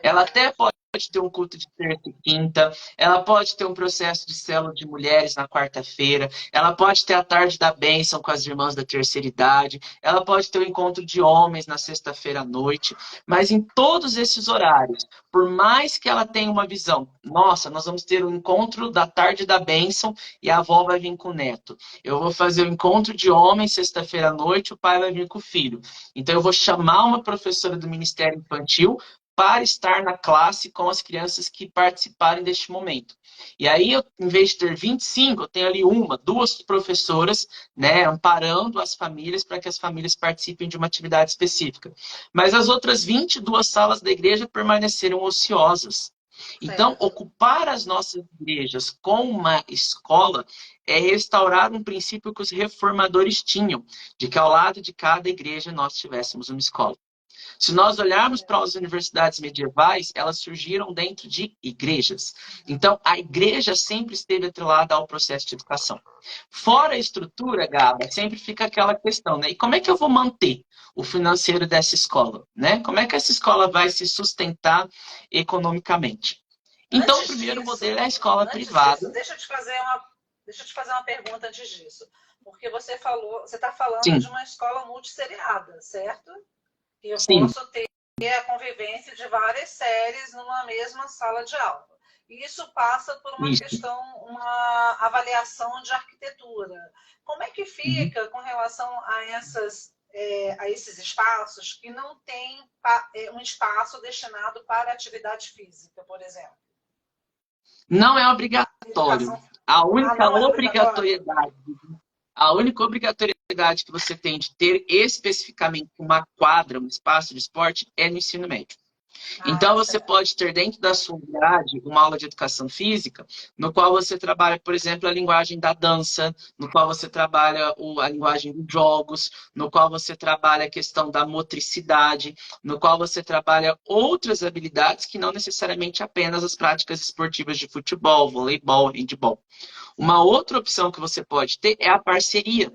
É Ela até verdade. pode ter um culto de terça e quinta, ela pode ter um processo de célula de mulheres na quarta-feira, ela pode ter a tarde da bênção com as irmãs da terceira idade, ela pode ter o encontro de homens na sexta-feira à noite, mas em todos esses horários, por mais que ela tenha uma visão, nossa, nós vamos ter o encontro da tarde da bênção e a avó vai vir com o neto. Eu vou fazer o encontro de homens sexta-feira à noite, o pai vai vir com o filho. Então eu vou chamar uma professora do Ministério Infantil para estar na classe com as crianças que participarem deste momento. E aí, em vez de ter 25, eu tenho ali uma, duas professoras, né, amparando as famílias para que as famílias participem de uma atividade específica. Mas as outras 22 salas da igreja permaneceram ociosas. Então, Certo. ocupar as nossas igrejas com uma escola é restaurar um princípio que os reformadores tinham, de que ao lado de cada igreja nós tivéssemos uma escola. Se nós olharmos para as universidades medievais, elas surgiram dentro de igrejas. Então, a igreja sempre esteve atrelada ao processo de educação. Fora a estrutura, Gaba, sempre fica aquela questão, né? E como é que eu vou manter o financeiro dessa escola, né? Como é que essa escola vai se sustentar economicamente? Então, o Antes primeiro disso, modelo é a escola antes disso, privada. deixa eu te fazer uma pergunta antes disso. Porque você está falando de Sim, uma escola multisseriada, certo? E eu sim, posso ter a convivência de várias séries numa mesma sala de aula. E isso passa por uma isso. questão, uma avaliação de arquitetura. Como é que Uhum. fica com relação a esses espaços que não tem um espaço destinado para atividade física, por exemplo? Não é obrigatório. Educação. A Ah, única não é obrigatório? obrigatoriedade A única obrigatoriedade que você tem de ter especificamente uma quadra, um espaço de esporte, é no ensino médio. Ah, Então, você certo. pode ter dentro da sua grade uma aula de educação física, no qual você trabalha, por exemplo, a linguagem da dança, no qual você trabalha a linguagem dos jogos, no qual você trabalha a questão da motricidade, no qual você trabalha outras habilidades que não necessariamente apenas as práticas esportivas de futebol, voleibol, handebol. Uma outra opção que você pode ter é a parceria.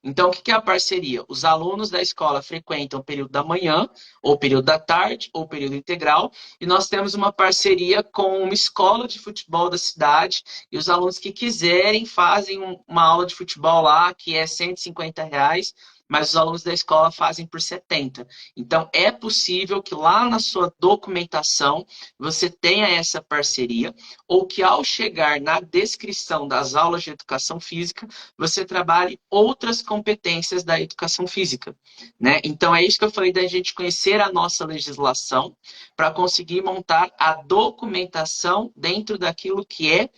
Então, o que é a parceria? Os alunos da escola frequentam o período da manhã, ou período da tarde, ou período integral, e nós temos uma parceria com uma escola de futebol da cidade, e os alunos que quiserem fazem uma aula de futebol lá, que é R$ 150, mas os alunos da escola fazem por 70. Então, é possível que lá na sua documentação você tenha essa parceria, ou que ao chegar na descrição das aulas de educação física, você trabalhe outras competências da educação física, né? Então é isso que eu falei da gente conhecer a nossa legislação para conseguir montar a documentação dentro daquilo que é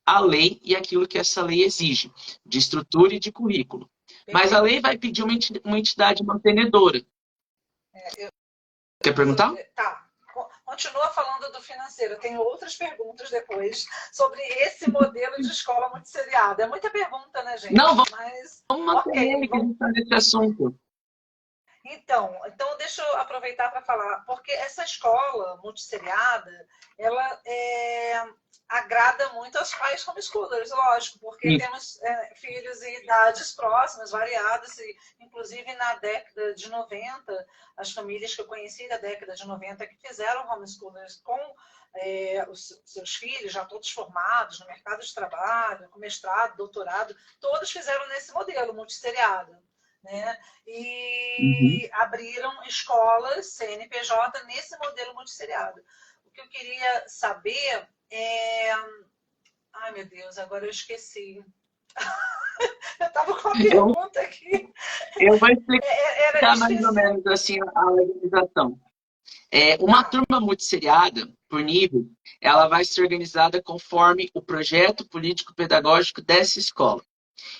a lei e aquilo que essa lei exige, de estrutura e de currículo. Mas a lei vai pedir uma entidade mantenedora. Quer perguntar? Tá. Continua falando do financeiro. Eu tenho outras perguntas depois sobre esse modelo de escola multisseriada. É muita pergunta, né, gente? Não, mas vamos manter que a gente tá nesse assunto. Então deixa eu aproveitar para falar, porque essa escola multisseriada, ela agrada muito aos pais homeschoolers, lógico, porque Sim. temos filhos em idades próximas, variadas, e inclusive na década de 90, as famílias que eu conheci da década de 90 que fizeram homeschoolers com os seus filhos já todos formados no mercado de trabalho, com mestrado, doutorado, todos fizeram nesse modelo multisseriado. Né? E abriram escolas CNPJ nesse modelo multisseriado. O que eu queria saber é... Ai, meu Deus, agora eu esqueci. Eu estava com uma pergunta aqui. Eu vou explicar mais ou menos assim a organização. Uma turma multisseriada, por nível, ela vai ser organizada conforme o projeto político-pedagógico dessa escola.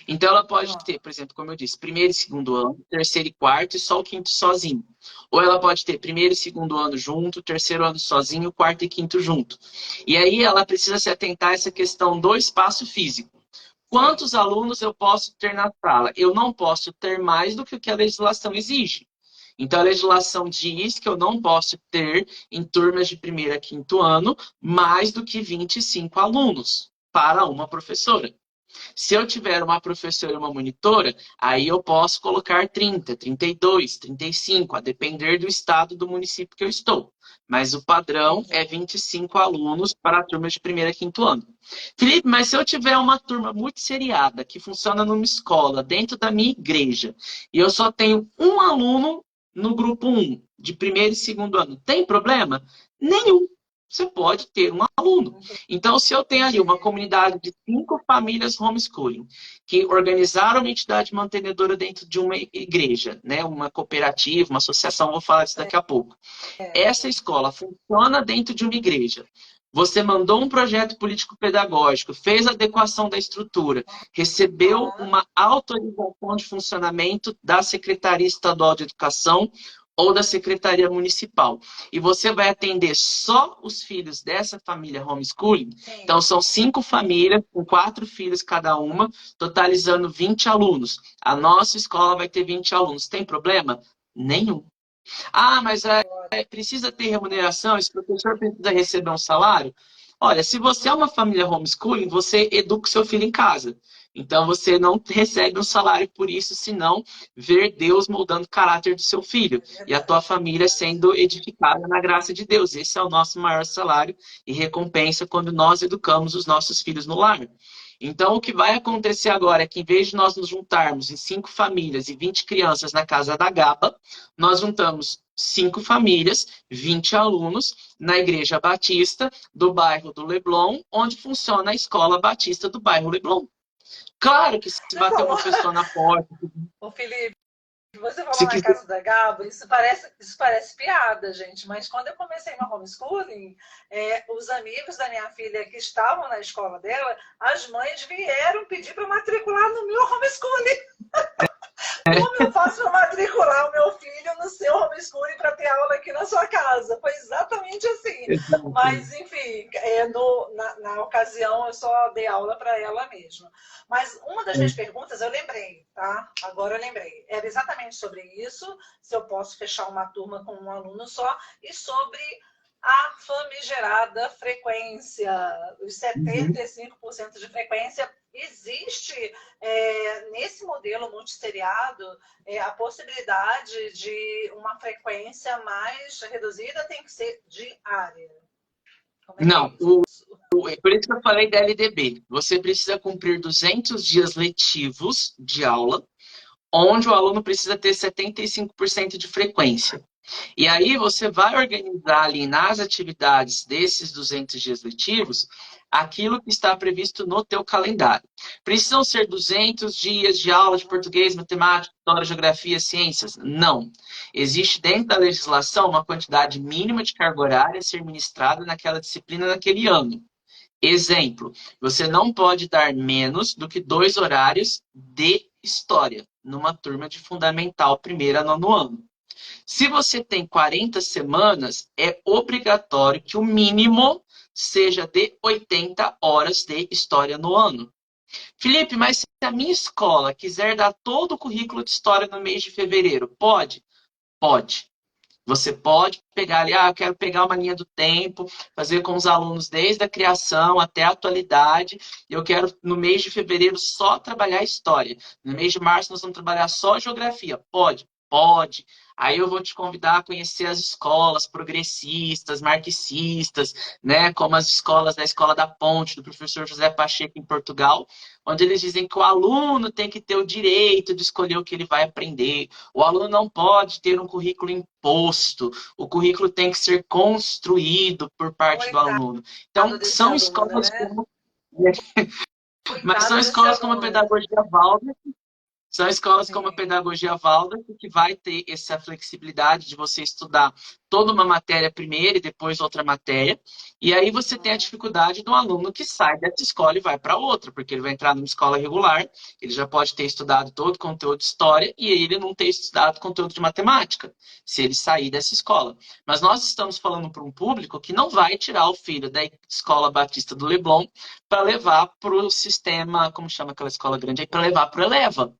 Então, ela pode ter, por exemplo, como eu disse, primeiro e segundo ano, terceiro e quarto e só o quinto sozinho. Ou ela pode ter primeiro e segundo ano junto, terceiro ano sozinho, quarto e quinto junto. E aí ela precisa se atentar a essa questão do espaço físico. Quantos alunos eu posso ter na sala? Eu não posso ter mais do que o que a legislação exige. Então, a legislação diz que eu não posso ter, em turmas de primeiro a quinto ano, mais do que 25 alunos para uma professora. Se eu tiver uma professora e uma monitora, aí eu posso colocar 30, 32, 35, a depender do estado do município que eu estou. Mas o padrão é 25 alunos para a turma de primeiro a quinto ano. Felipe, mas se eu tiver uma turma multisseriada que funciona numa escola, dentro da minha igreja, e eu só tenho um aluno no grupo 1, de primeiro e segundo ano, tem problema? Nenhum. Você pode ter um aluno. Então, se eu tenho ali uma comunidade de 5 famílias homeschooling que organizaram uma entidade mantenedora dentro de uma igreja, né, uma cooperativa, uma associação, vou falar disso daqui a pouco. Essa escola funciona dentro de uma igreja. Você mandou um projeto político-pedagógico, fez a adequação da estrutura, recebeu uma autorização de funcionamento da Secretaria Estadual de Educação ou da Secretaria Municipal. E você vai atender só os filhos dessa família homeschooling. Sim. Então, são 5 famílias, com 4 filhos cada uma, totalizando 20 alunos. A nossa escola vai ter 20 alunos. Tem problema? Nenhum. Ah, mas precisa ter remuneração? Esse professor precisa receber um salário? Olha, se você é uma família homeschooling, você educa o seu filho em casa. Então, você não recebe um salário por isso, senão ver Deus moldando o caráter do seu filho e a tua família sendo edificada na graça de Deus. Esse é o nosso maior salário e recompensa quando nós educamos os nossos filhos no lar. Então, o que vai acontecer agora é que, em vez de nós nos juntarmos em 5 famílias e 20 crianças na casa da Gaba, nós juntamos 5 famílias, 20 alunos, na Igreja Batista do bairro do Leblon, onde funciona a Escola Batista do bairro Leblon. Claro que se bater uma pessoa na porta... Ô, Felipe, você falou na casa da Gabo, isso parece piada, gente, mas quando eu comecei no homeschooling, os amigos da minha filha que estavam na escola dela, as mães vieram pedir para matricular no meu homeschooling. Como eu faço para matricular o meu filho no seu homeschooling para ter aula aqui na sua casa? Foi exatamente assim. Exatamente. Mas, enfim, na ocasião eu só dei aula para ela mesma. Mas uma das minhas perguntas eu lembrei, tá? Agora eu lembrei. Era exatamente sobre isso, se eu posso fechar uma turma com um aluno só, e sobre a famigerada frequência, os 75% de frequência. Existe nesse modelo multisseriado a possibilidade de uma frequência mais reduzida, tem que ser diária? Não, por isso que eu falei da LDB. Você precisa cumprir 200 dias letivos de aula, onde o aluno precisa ter 75% de frequência. E aí você vai organizar ali nas atividades desses 200 dias letivos aquilo que está previsto no teu calendário. Precisam ser 200 dias de aula de português, matemática, história, geografia, ciências? Não. Existe dentro da legislação uma quantidade mínima de carga horária a ser ministrada naquela disciplina naquele ano. Exemplo, você não pode dar menos do que 2 horários de história numa turma de fundamental primeiro a nono ano. Se você tem 40 semanas, é obrigatório que o mínimo seja de 80 horas de história no ano. Felipe, mas se a minha escola quiser dar todo o currículo de história no mês de fevereiro, pode? Pode. Você pode pegar ali, eu quero pegar uma linha do tempo, fazer com os alunos desde a criação até a atualidade. Eu quero, no mês de fevereiro, só trabalhar história. No mês de março, nós vamos trabalhar só geografia. Pode? Pode. Aí eu vou te convidar a conhecer as escolas progressistas, marxistas, né, como as escolas da Escola da Ponte, do professor José Pacheco, em Portugal, onde eles dizem que o aluno tem que ter o direito de escolher o que ele vai aprender. O aluno não pode ter um currículo imposto. O currículo tem que ser construído por parte do aluno. Então, Coitado desse são aluno, escolas né? como... Mas Coitado são desse escolas como a aluno. Pedagogia Waldorf. São escolas como a Sim. Pedagogia Waldorf, que vai ter essa flexibilidade de você estudar toda uma matéria primeiro e depois outra matéria. E aí você tem a Uhum. dificuldade do aluno que sai dessa escola e vai para outra, porque ele vai entrar numa escola regular, ele já pode ter estudado todo o conteúdo de história e ele não ter estudado conteúdo de matemática, se ele sair dessa escola. Mas nós estamos falando para um público que não vai tirar o filho da Escola Batista do Leblon para levar para o sistema, como chama aquela escola grande aí, para levar para o Eleva,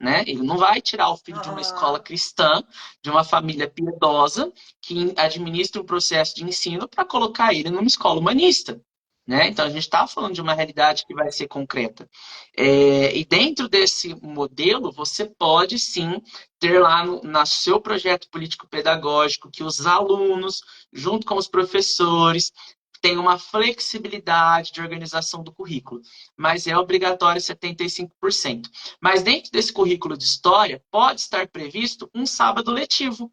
né? Ele não vai tirar o filho de uma escola Aham. cristã, de uma família piedosa, que administra o processo de ensino, para colocar ele numa escola humanista. Né? Então, a gente está falando de uma realidade que vai ser concreta. E dentro desse modelo, você pode sim ter lá no seu projeto político-pedagógico que os alunos, junto com os professores, tem uma flexibilidade de organização do currículo, mas é obrigatório 75%. Mas dentro desse currículo de história, pode estar previsto um sábado letivo.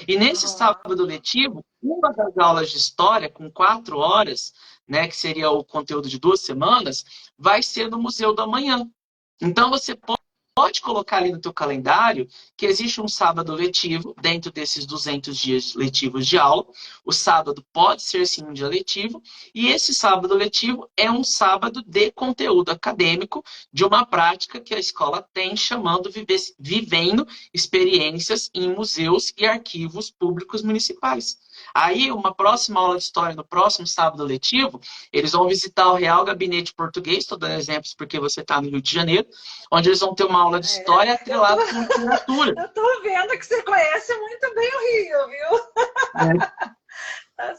E nesse Aham. sábado letivo, uma das aulas de história, com 4 horas, né, que seria o conteúdo de 2 semanas, vai ser no Museu do Amanhã. Então, você pode colocar ali no teu calendário que existe um sábado letivo dentro desses 200 dias letivos de aula. O sábado pode ser sim um dia letivo e esse sábado letivo é um sábado de conteúdo acadêmico de uma prática que a escola tem chamando Vivendo Experiências em Museus e Arquivos Públicos Municipais. Aí, uma próxima aula de história, no próximo sábado letivo, eles vão visitar o Real Gabinete Português, estou dando exemplos porque você está no Rio de Janeiro, onde eles vão ter uma aula de É, história eu tô, atrelada com literatura. eu tô vendo que você conhece muito bem o Rio, viu? Tá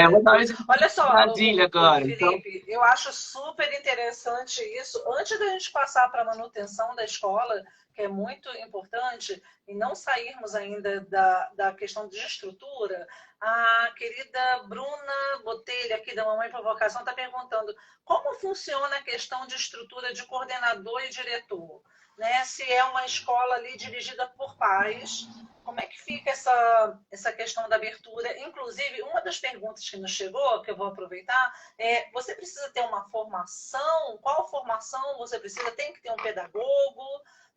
Vou dar um certo. exemplo Olha de só, Brasília agora. Então, Felipe, eu acho super interessante isso. Antes da gente passar para a manutenção da escola, que é muito importante, e não sairmos ainda da questão de estrutura, a querida Bruna Botelho, aqui da Mamãe Provocação, está perguntando como funciona a questão de estrutura de coordenador e diretor, né? Se é uma escola ali dirigida por pais, como é que fica essa questão da abertura? Inclusive, uma das perguntas que nos chegou, que eu vou aproveitar, é: você precisa ter uma formação? Qual formação você precisa? Tem que ter um pedagogo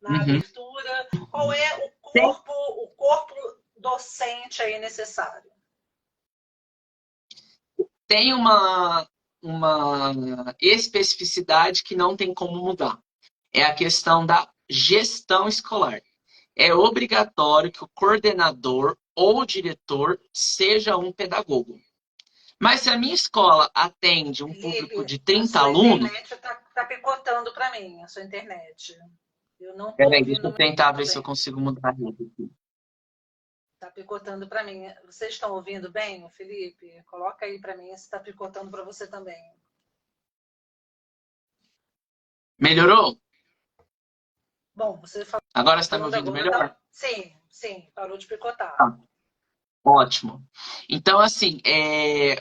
na uhum. abertura? Qual é tem, o corpo docente aí necessário? tem uma especificidade que não tem como mudar. É a questão da gestão escolar. É obrigatório que o coordenador ou diretor seja um pedagogo. Mas se a minha escola atende um público Felipe, de a 30 sua alunos, internet está picotando para mim, a sua internet. Eu não estou peraí, deixa ouvindo eu tentar muito ver se eu bem. consigo mudar a rede aqui. Tá picotando para mim. Vocês estão ouvindo bem, Felipe? Coloca aí para mim se está picotando para você também. Melhorou? Bom, você Agora você está me falando ouvindo agora melhor? tá. Sim, sim, parou de picotar. Tá, ótimo. Então, assim,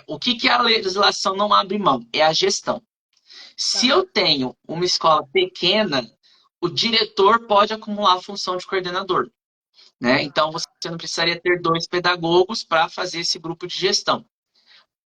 o que a legislação não abre mão? É a gestão. Se eu Tá. tenho uma escola pequena, o diretor pode acumular a função de coordenador. Né? Ah, Então, você tá. não precisaria ter 2 pedagogos para fazer esse grupo de gestão.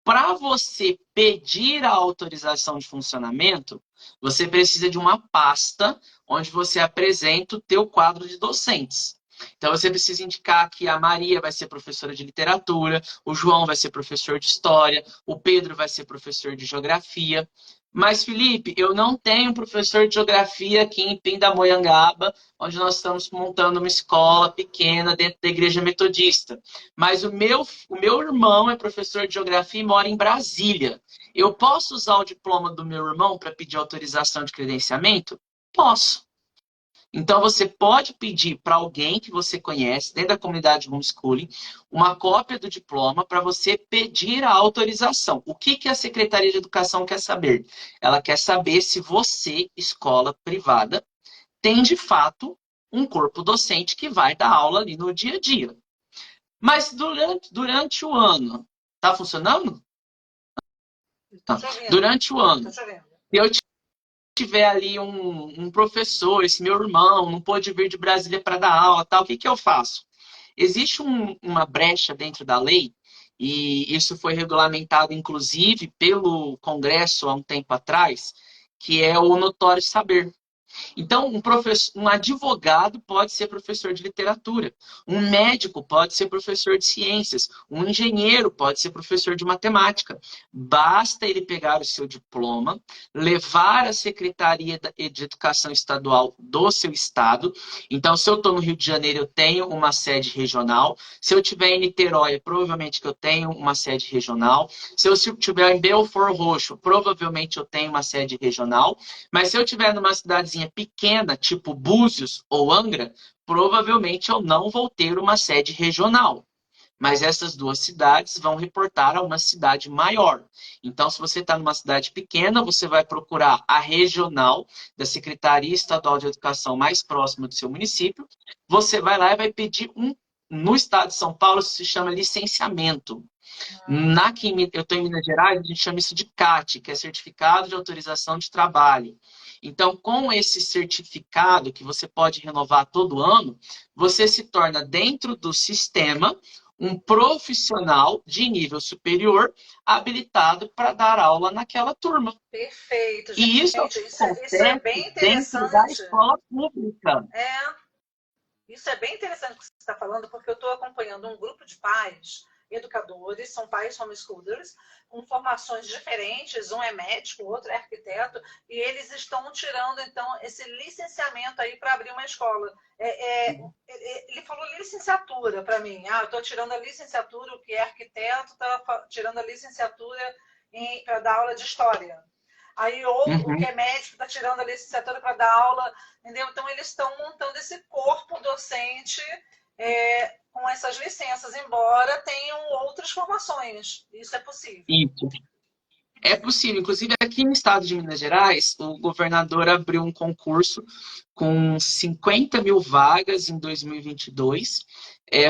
Para você pedir a autorização de funcionamento, você precisa de uma pasta onde você apresenta o teu quadro de docentes. Então você precisa indicar que a Maria vai ser professora de literatura, o João vai ser professor de história, o Pedro vai ser professor de geografia. Mas, Felipe, eu não tenho professor de geografia aqui em Pindamonhangaba, onde nós estamos montando uma escola pequena dentro da igreja metodista. Mas o meu irmão é professor de geografia e mora em Brasília. Eu posso usar o diploma do meu irmão para pedir autorização de credenciamento? Posso. Então, você pode pedir para alguém que você conhece, dentro da comunidade de homeschooling, uma cópia do diploma para você pedir a autorização. O que a Secretaria de Educação quer saber? Ela quer saber se você, escola privada, tem de fato um corpo docente que vai dar aula ali no dia a dia. Mas durante o ano, está funcionando? Tá. Durante o ano, eu tiver ali um professor, esse meu irmão, não pôde vir de Brasília para dar aula, tal, o que eu faço? Existe uma brecha dentro da lei, e isso foi regulamentado, inclusive, pelo Congresso há um tempo atrás, que é o notório saber. Então, um advogado pode ser professor de literatura, um médico pode ser professor de ciências, um engenheiro pode ser professor de matemática. Basta ele pegar o seu diploma, levar à Secretaria de Educação Estadual do seu estado. Então, se eu estou no Rio de Janeiro, eu tenho uma sede regional. Se eu estiver em Niterói, provavelmente que eu tenho uma sede regional. Se eu estiver em Belford Roxo, provavelmente eu tenho uma sede regional. Mas se eu estiver numa cidadezinha pequena, tipo Búzios ou Angra, provavelmente eu não vou ter uma sede regional. Mas essas duas cidades vão reportar a uma cidade maior. Então, se você está numa cidade pequena, você vai procurar a regional da Secretaria Estadual de Educação mais próxima do seu município. Você vai lá e vai pedir no estado de São Paulo, isso se chama licenciamento. Eu estou em Minas Gerais, a gente chama isso de CAT, que é Certificado de Autorização de Trabalho. Então, com esse certificado, que você pode renovar todo ano, você se torna, dentro do sistema, um profissional de nível superior habilitado para dar aula naquela turma. Perfeito, gente. E isso é bem interessante. Dentro da escola pública. Isso é bem interessante o que você está falando, porque eu estou acompanhando um grupo de pais, educadores, são pais homeschoolers, com formações diferentes, um é médico, o outro é arquiteto, e eles estão tirando, então, esse licenciamento aí para abrir uma escola. Ele falou licenciatura para mim. Eu estou tirando a licenciatura, o que é arquiteto está tirando a licenciatura para dar aula de história. Aí o que é médico está tirando a licenciatura para dar aula, entendeu? Então, eles estão montando esse corpo docente com essas licenças, embora tenham outras formações. Isso é possível. Isso. É possível. Inclusive, aqui no estado de Minas Gerais, o governador abriu um concurso com 50 mil vagas em 2022.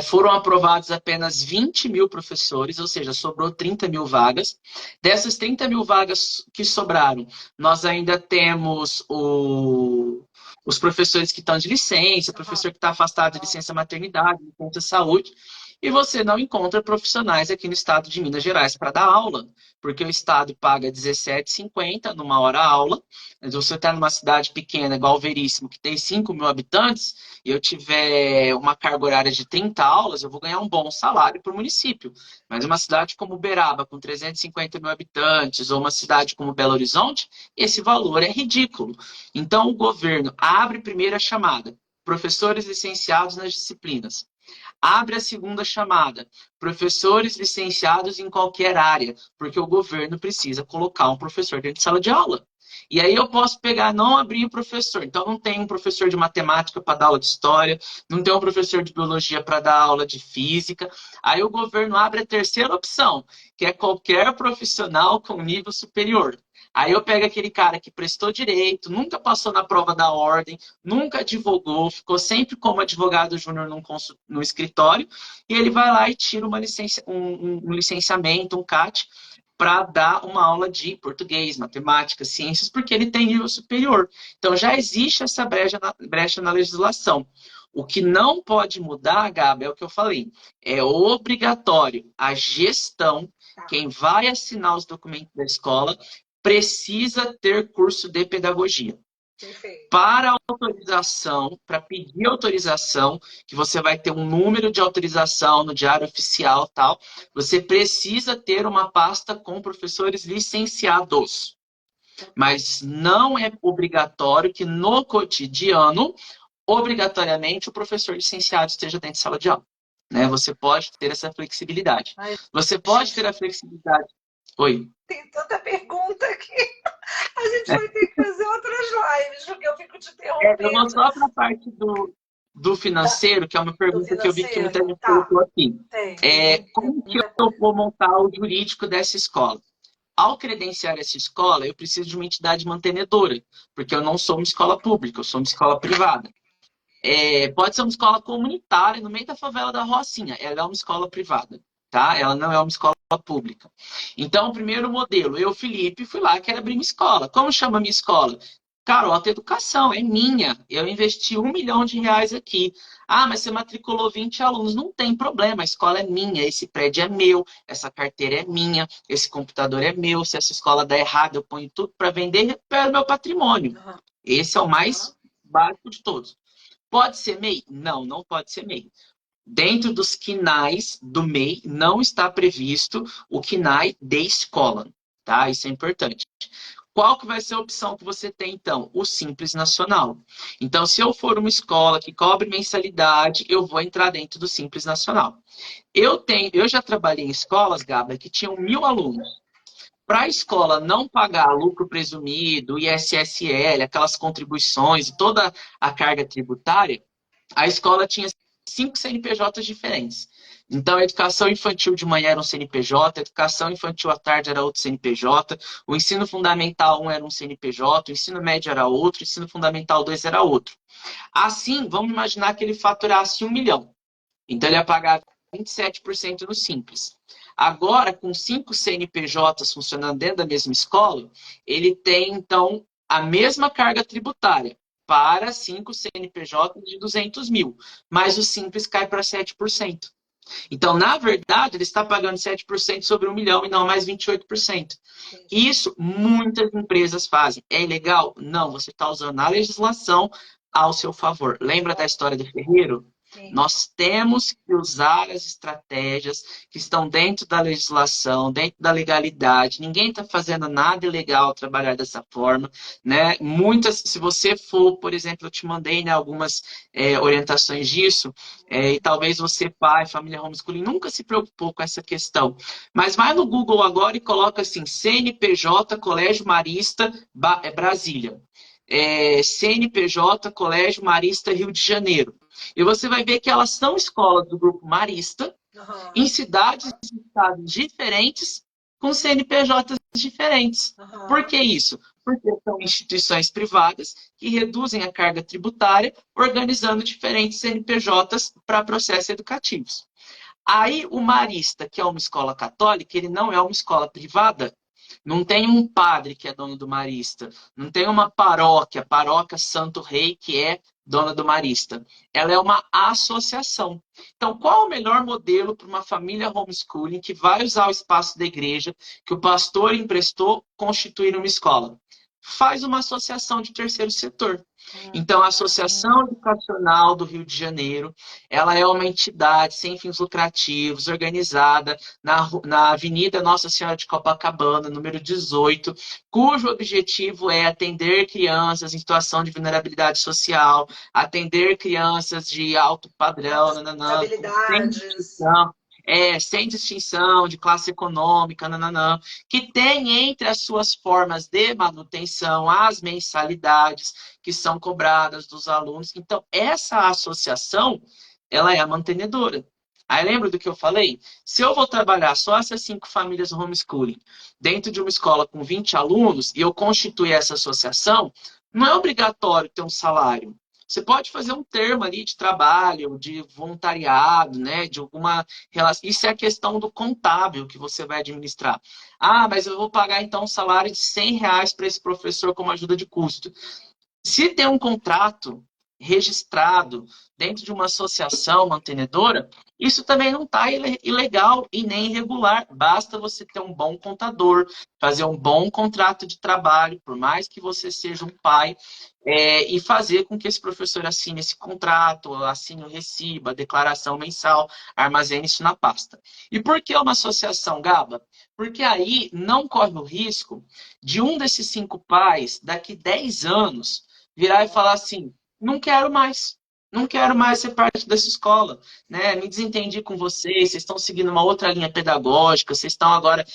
Foram aprovados apenas 20 mil professores, ou seja, sobrou 30 mil vagas. Dessas 30 mil vagas que sobraram, nós ainda temos os professores que estão de licença, o professor que está afastado de licença maternidade, licença saúde, e você não encontra profissionais aqui no estado de Minas Gerais para dar aula, porque o estado paga R$17,50 numa hora aula. Mas você está numa cidade pequena, igual Veríssimo, que tem 5 mil habitantes, e eu tiver uma carga horária de 30 aulas, eu vou ganhar um bom salário para o município. Mas uma cidade como Uberaba, com 350 mil habitantes, ou uma cidade como Belo Horizonte, esse valor é ridículo. Então, o governo abre primeiro a chamada, professores licenciados nas disciplinas. Abre a segunda chamada, professores licenciados em qualquer área, porque o governo precisa colocar um professor dentro de sala de aula. E aí eu posso pegar, não abrir o professor. Então não tem um professor de matemática para dar aula de história, não tem um professor de biologia para dar aula de física. Aí o governo abre a terceira opção, que é qualquer profissional com nível superior. Aí eu pego aquele cara que prestou direito, nunca passou na prova da ordem, nunca advogou, ficou sempre como advogado júnior no escritório, e ele vai lá e tira um licenciamento, um CAT, para dar uma aula de português, matemática, ciências, porque ele tem nível superior. Então já existe essa brecha na legislação. O que não pode mudar, Gabi, é o que eu falei. É obrigatório a gestão, quem vai assinar os documentos da escola, precisa ter curso de pedagogia. Perfeito. Para autorização, para pedir autorização, que você vai ter um número de autorização no Diário Oficial, tal, você precisa ter uma pasta com professores licenciados. Mas não é obrigatório que no cotidiano, obrigatoriamente, o professor licenciado esteja dentro de sala de aula. Né? Você pode ter essa flexibilidade. Você pode ter a flexibilidade. Oi. Tem tanta pergunta aqui. A gente vai ter que fazer outras lives, porque eu fico te interrompendo. Eu vou só para a parte do financeiro, que é uma pergunta que eu vi que muita gente colocou aqui. Como que eu vou montar o jurídico dessa escola? Ao credenciar essa escola, eu preciso de uma entidade mantenedora, porque eu não sou uma escola pública, eu sou uma escola privada. Pode ser uma escola comunitária no meio da favela da Rocinha, ela é uma escola privada, tá? Ela não é uma escola pública. Então, o primeiro modelo, eu, Felipe, fui lá, quero abrir uma escola. Como chama a minha escola? Carota Educação, é minha. Eu investi R$1 milhão aqui. Ah, mas você matriculou 20 alunos. Não tem problema, a escola é minha, esse prédio é meu, essa carteira é minha, esse computador é meu. Se essa escola der errado, eu ponho tudo para vender e recupero meu patrimônio. Esse é o mais básico de todos. Pode ser MEI? Não, não pode ser MEI. Dentro dos KNAIs do MEI, não está previsto o KNAI de escola, tá? Isso é importante. Qual que vai ser a opção que você tem, então? O Simples Nacional. Então, se eu for uma escola que cobre mensalidade, eu vou entrar dentro do Simples Nacional. Eu já trabalhei em escolas, Gaba, que tinham 1.000 alunos. Para a escola não pagar lucro presumido, ISSL, aquelas contribuições e toda a carga tributária, a escola tinha 5 CNPJs diferentes. Então, a educação infantil de manhã era um CNPJ, a educação infantil à tarde era outro CNPJ, o ensino fundamental 1 era um CNPJ, o ensino médio era outro, o ensino fundamental 2 era outro. Assim, vamos imaginar que ele faturasse 1 milhão. Então, ele ia pagar 27% no Simples. Agora, com 5 CNPJs funcionando dentro da mesma escola, ele tem, então, a mesma carga tributária para 5 CNPJs de 200 mil, mas o Simples cai para 7%. Então, na verdade, ele está pagando 7% sobre 1 milhão e não mais 28%. Isso muitas empresas fazem. É ilegal? Não, você está usando a legislação ao seu favor. Lembra da história do ferreiro? Sim. Nós temos que usar as estratégias que estão dentro da legislação, dentro da legalidade. Ninguém está fazendo nada ilegal ao trabalhar dessa forma, né? Se você for, por exemplo, eu te mandei, né, algumas orientações disso, e talvez você, pai, família homeschooling, nunca se preocupou com essa questão. Mas vai no Google agora e coloca assim, CNPJ, Colégio Marista, Brasília. CNPJ, Colégio Marista, Rio de Janeiro. E você vai ver que elas são escolas do grupo Marista, em cidades e estados diferentes, com CNPJs diferentes. Por que isso? Porque são instituições privadas que reduzem a carga tributária, organizando diferentes CNPJs para processos educativos. Aí o Marista, que é uma escola católica, ele não é uma escola privada. Não tem um padre que é dono do Marista. Não tem uma paróquia Santo Rei, que é dona do Marista. Ela é uma associação. Então, qual é o melhor modelo para uma família homeschooling que vai usar o espaço da igreja, que o pastor emprestou, constituir uma escola? Faz uma associação de terceiro setor. Então, a Associação Educacional do Rio de Janeiro, ela é uma entidade sem fins lucrativos, organizada na Avenida Nossa Senhora de Copacabana, número 18, cujo objetivo é atender crianças em situação de vulnerabilidade social, atender crianças de alto padrão, sem distinção de classe econômica, que tem entre as suas formas de manutenção as mensalidades que são cobradas dos alunos. Então, essa associação, ela é a mantenedora. Aí lembra do que eu falei? Se eu vou trabalhar só essas 5 famílias homeschooling dentro de uma escola com 20 alunos e eu constituir essa associação, não é obrigatório ter um salário. Você pode fazer um termo ali de trabalho, de voluntariado, né? De alguma relação. Isso é a questão do contábil que você vai administrar. Ah, mas eu vou pagar então um salário de R$100 para esse professor como ajuda de custo. Se tem um contrato registrado dentro de uma associação mantenedora, isso também não está ilegal e nem irregular. Basta você ter um bom contador, fazer um bom contrato de trabalho, por mais que você seja um pai, e fazer com que esse professor assine esse contrato, assine o recibo, a declaração mensal, armazene isso na pasta. E por que uma associação, Gaba? Porque aí não corre o risco de um desses 5 pais, daqui 10 anos, virar e falar assim, não quero mais. Não quero mais ser parte dessa escola, né? Me desentendi com vocês estão seguindo uma outra linha pedagógica, vocês estão agora,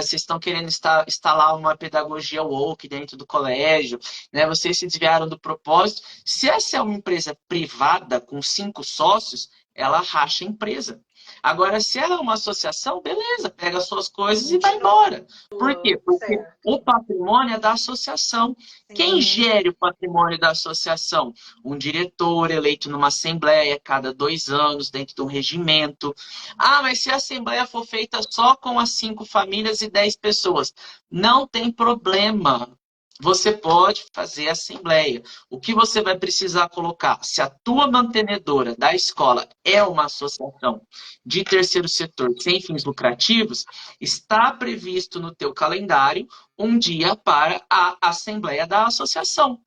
vocês estão querendo instalar uma pedagogia woke dentro do colégio, né? Vocês se desviaram do propósito. Se essa é uma empresa privada com 5 sócios, ela racha a empresa. Agora, se ela é uma associação, beleza, pega as suas coisas e vai embora. Por quê? Porque o patrimônio é da associação. Quem gere o patrimônio da associação? Um diretor eleito numa assembleia cada 2 anos, dentro de um regimento. Ah, mas se a assembleia for feita só com as 5 famílias e 10 pessoas, não tem problema. Você pode fazer assembleia. O que você vai precisar colocar? Se a tua mantenedora da escola é uma associação de terceiro setor sem fins lucrativos, está previsto no teu calendário um dia para a assembleia da associação.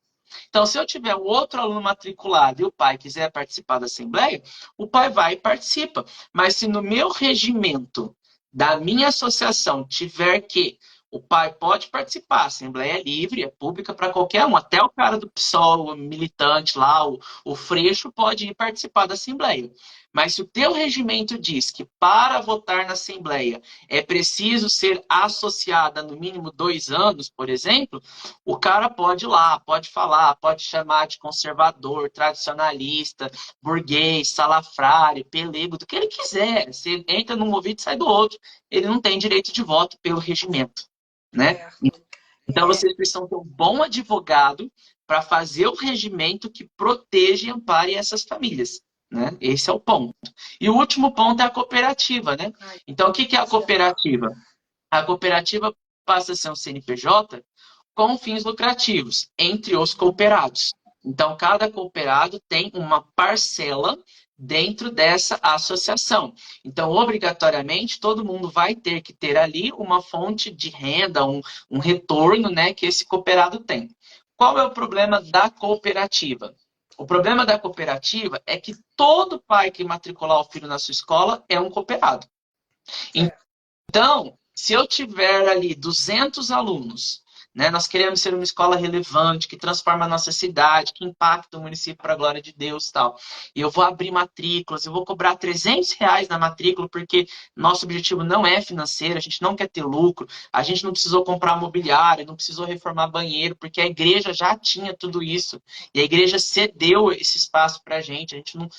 Então, se eu tiver um outro aluno matriculado e o pai quiser participar da assembleia, o pai vai e participa. Mas se no meu regimento da minha associação tiver que o pai pode participar, a assembleia é livre, é pública para qualquer um, até o cara do PSOL, o militante lá, o freixo, pode ir participar da assembleia. Mas se o teu regimento diz que para votar na assembleia é preciso ser associada no mínimo 2 anos, por exemplo, o cara pode ir lá, pode falar, pode chamar de conservador, tradicionalista, burguês, salafrário, pelego, do que ele quiser. Se entra num ouvido e sai do outro, ele não tem direito de voto pelo regimento. Né? Então, vocês precisam ter um bom advogado para fazer o regimento que proteja e ampare essas famílias. Né? Esse é o ponto. E o último ponto é a cooperativa. Né? Então, o que é a cooperativa? A cooperativa passa a ser um CNPJ com fins lucrativos, entre os cooperados. Então, cada cooperado tem uma parcela dentro dessa associação. Então, obrigatoriamente, todo mundo vai ter que ter ali uma fonte de renda, um retorno, né, que esse cooperado tem. Qual é o problema da cooperativa? O problema da cooperativa é que todo pai que matricular o filho na sua escola é um cooperado. Então, se eu tiver ali 200 alunos, né, nós queremos ser uma escola relevante, que transforma a nossa cidade, que impacta o município para a glória de Deus e tal. E eu vou abrir matrículas, eu vou cobrar R$ 300 na matrícula, porque nosso objetivo não é financeiro, a gente não quer ter lucro, a gente não precisou comprar mobiliário, não precisou reformar banheiro, porque a igreja já tinha tudo isso. E a igreja cedeu esse espaço para a gente não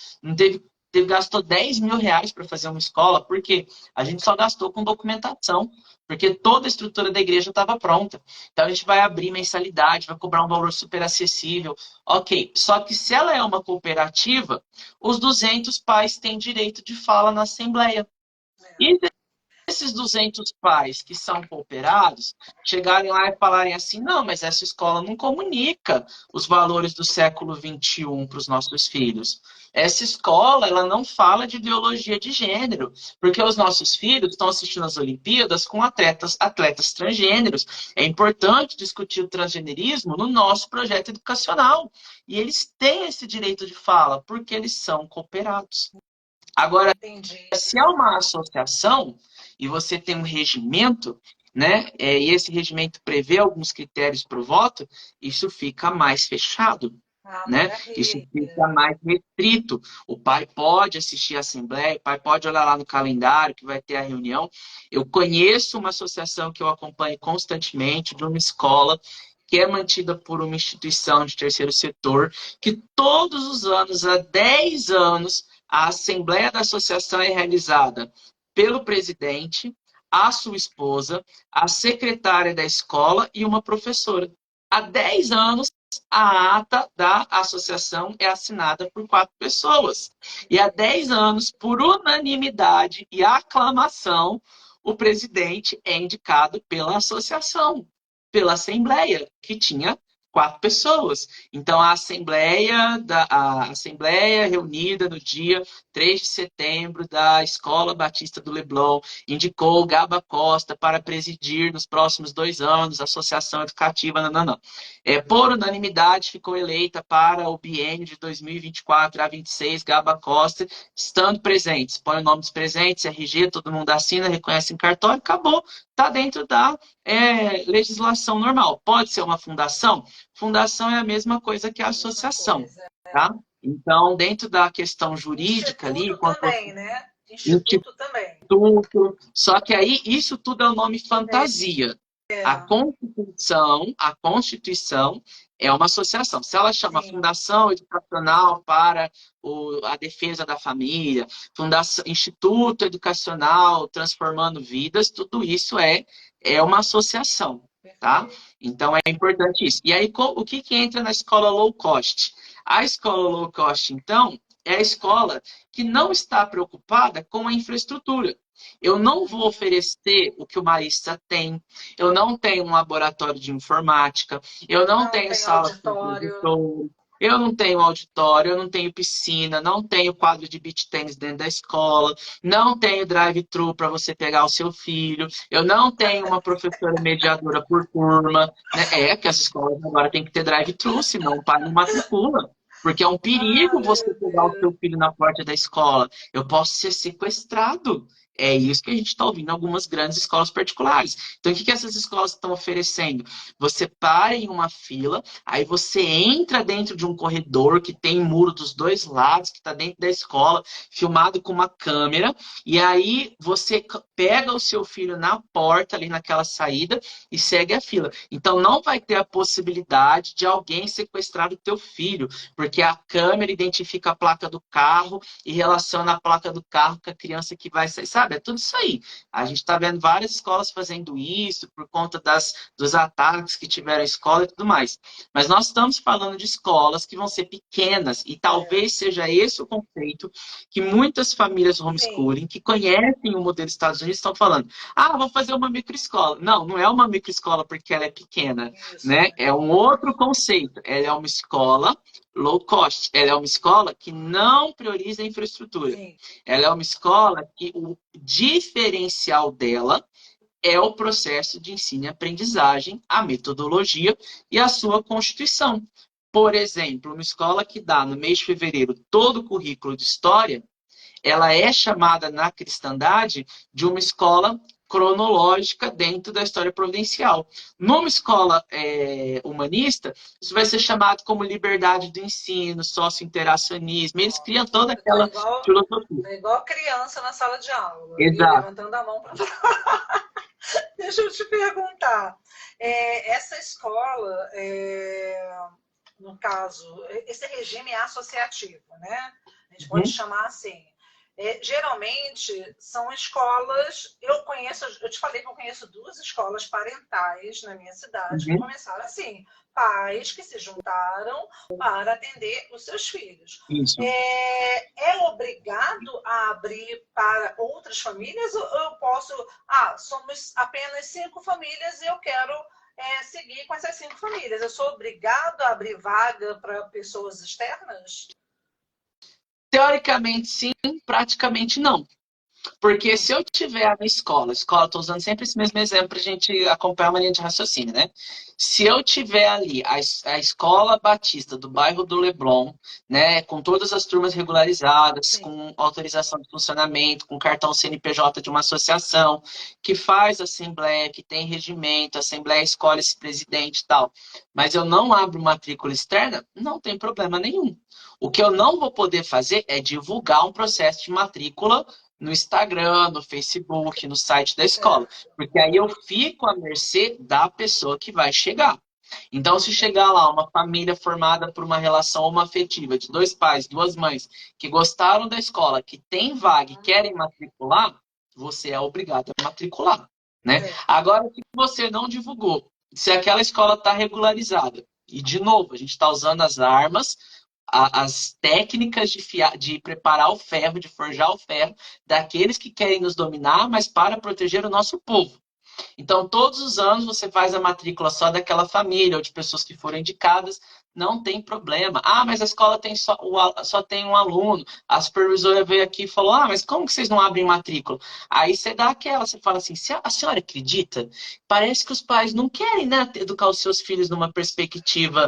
gastou R$ 10.000 para fazer uma escola, porque a gente só gastou com documentação, porque toda a estrutura da igreja estava pronta. Então a gente vai abrir mensalidade, vai cobrar um valor super acessível. Ok, só que se ela é uma cooperativa, os 200 pais têm direito de fala na assembleia. E esses 200 pais que são cooperados chegarem lá e falarem assim, não, mas essa escola não comunica os valores do século XXI para os nossos filhos. Essa escola, ela não fala de ideologia de gênero, porque os nossos filhos estão assistindo às Olimpíadas com atletas transgêneros. É importante discutir o transgenerismo no nosso projeto educacional. E eles têm esse direito de fala, porque eles são cooperados. Agora, se é uma associação e você tem um regimento, né, e esse regimento prevê alguns critérios para o voto, isso fica mais fechado. Né? Isso fica mais restrito. O pai pode assistir à assembleia, o pai pode olhar lá no calendário que vai ter a reunião. Eu conheço uma associação que eu acompanho constantemente, de uma escola que é mantida por uma instituição de terceiro setor, que todos os anos, há 10 anos, a assembleia da associação é realizada pelo presidente, a sua esposa, a secretária da escola e uma professora. Há 10 anos, a ata da associação é assinada por 4 pessoas. E há 10 anos, por unanimidade e aclamação, o presidente é indicado pela associação, pela assembleia, que tinha 4 pessoas. Então, a Assembleia reunida no dia 3 de setembro da Escola Batista do Leblon indicou Gaba Costa para presidir nos próximos 2 anos a Associação Educativa. Não. Por unanimidade, ficou eleita para o biênio de 2024 a 26 Gaba Costa, estando presentes. Põe o nome dos presentes, RG, todo mundo assina, reconhece em cartório, acabou. Está dentro da legislação normal. Pode ser uma fundação? Fundação é a mesma coisa que a associação, tá? Então, dentro da questão jurídica ali... também, né? Instituto também. Só que aí, isso tudo é o nome fantasia. A Constituição é uma associação. Se ela chama Fundação Educacional para a Defesa da Família, Instituto Educacional Transformando Vidas, tudo isso é uma associação, tá? Então, é importante isso. E aí, o que entra na escola low cost? A escola low cost, então, é a escola que não está preocupada com a infraestrutura. Eu não vou oferecer o que o Marista tem. Eu não tenho um laboratório de informática. Eu não tenho sala de auditório. Eu não tenho auditório, eu não tenho piscina, não tenho quadro de beach tennis dentro da escola, não tenho drive-thru para você pegar o seu filho, eu não tenho uma professora mediadora por turma. Né? Que as escolas agora têm que ter drive-thru, senão o pai não matricula. Porque é um perigo você pegar o seu filho na porta da escola. Eu posso ser sequestrado. É isso que a gente está ouvindo em algumas grandes escolas particulares. Então, o que essas escolas estão oferecendo? Você para em uma fila, aí você entra dentro de um corredor que tem muro dos 2 lados, que está dentro da escola, filmado com uma câmera, e aí você pega o seu filho na porta, ali naquela saída, e segue a fila. Então, não vai ter a possibilidade de alguém sequestrar o teu filho, porque a câmera identifica a placa do carro e relaciona a placa do carro com a criança que vai sair. Sabe? É tudo isso aí. A gente está vendo várias escolas fazendo isso por conta dos ataques que tiveram a escola e tudo mais. Mas nós estamos falando de escolas que vão ser pequenas e talvez seja esse o conceito que muitas famílias homeschooling que conhecem o modelo dos Estados Unidos estão falando. Vou fazer uma microescola. Não é uma microescola porque ela é pequena. Né? É um outro conceito. Ela é uma escola low cost. Ela é uma escola que não prioriza a infraestrutura. Sim. Ela é uma escola que o diferencial dela é o processo de ensino e aprendizagem, a metodologia e a sua constituição. Por exemplo, uma escola que dá no mês de fevereiro todo o currículo de história, ela é chamada na cristandade de uma escola cronológica dentro da história providencial. Numa escola humanista, isso vai ser chamado como liberdade do ensino, socio-interacionismo. Eles criam toda aquela filosofia. É igual criança na sala de aula. Exato. Levantando a mão para Deixa eu te perguntar. Essa escola, no caso, esse regime é associativo, né? A gente pode chamar assim. Geralmente são escolas, eu te falei que eu conheço 2 escolas parentais na minha cidade que começaram assim, pais que se juntaram para atender os seus filhos. Isso. É obrigado a abrir para outras famílias ou eu posso, somos apenas 5 famílias e eu quero seguir com essas 5 famílias. Eu sou obrigado a abrir vaga para pessoas externas? Teoricamente sim, praticamente não. Porque se eu tiver a minha escola, estou usando sempre esse mesmo exemplo para a gente acompanhar uma linha de raciocínio, né? Se eu tiver ali a escola batista do bairro do Leblon, né, com todas as turmas regularizadas, com autorização de funcionamento, com cartão CNPJ de uma associação, que faz assembleia, que tem regimento, a assembleia escolhe esse presidente e tal, mas eu não abro matrícula externa, não tem problema nenhum. O que eu não vou poder fazer é divulgar um processo de matrícula no Instagram, no Facebook, no site da escola. Porque aí eu fico à mercê da pessoa que vai chegar. Então, se chegar lá uma família formada por uma relação homoafetiva de 2 pais, 2 mães, que gostaram da escola, que tem vaga e querem matricular, você é obrigado a matricular. Né? Agora, se você não divulgou, se aquela escola está regularizada, e de novo, a gente está usando as armas, as técnicas de preparar o ferro, de forjar o ferro, daqueles que querem nos dominar, mas para proteger o nosso povo. Então, todos os anos você faz a matrícula só daquela família ou de pessoas que foram indicadas, não tem problema. Ah, mas a escola tem só tem um aluno. A supervisora veio aqui e falou: ah, mas como que vocês não abrem matrícula? Aí você dá aquela, você fala assim: a senhora acredita? Parece que os pais não querem, né, educar os seus filhos numa perspectiva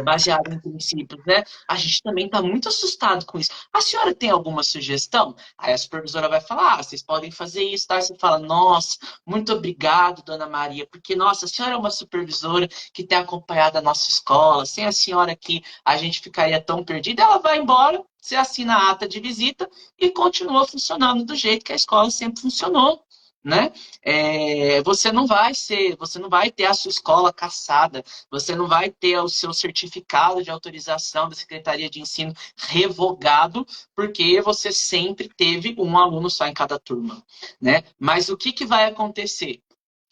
baseada em princípios, né? A gente também está muito assustado com isso. A senhora tem alguma sugestão? Aí a supervisora vai falar: ah, vocês podem fazer isso, tá? Aí você fala: nossa, muito obrigado, dona Maria, porque, nossa, a senhora é uma supervisora que tem acompanhado a nossa escola. Sem a senhora aqui, a gente ficaria tão perdido. Ela vai embora, você assina a ata de visita e continua funcionando do jeito que a escola sempre funcionou, né? Você não vai ter a sua escola cassada, você não vai ter o seu certificado de autorização da Secretaria de Ensino revogado, porque você sempre teve um aluno só em cada turma, né? Mas o que vai acontecer?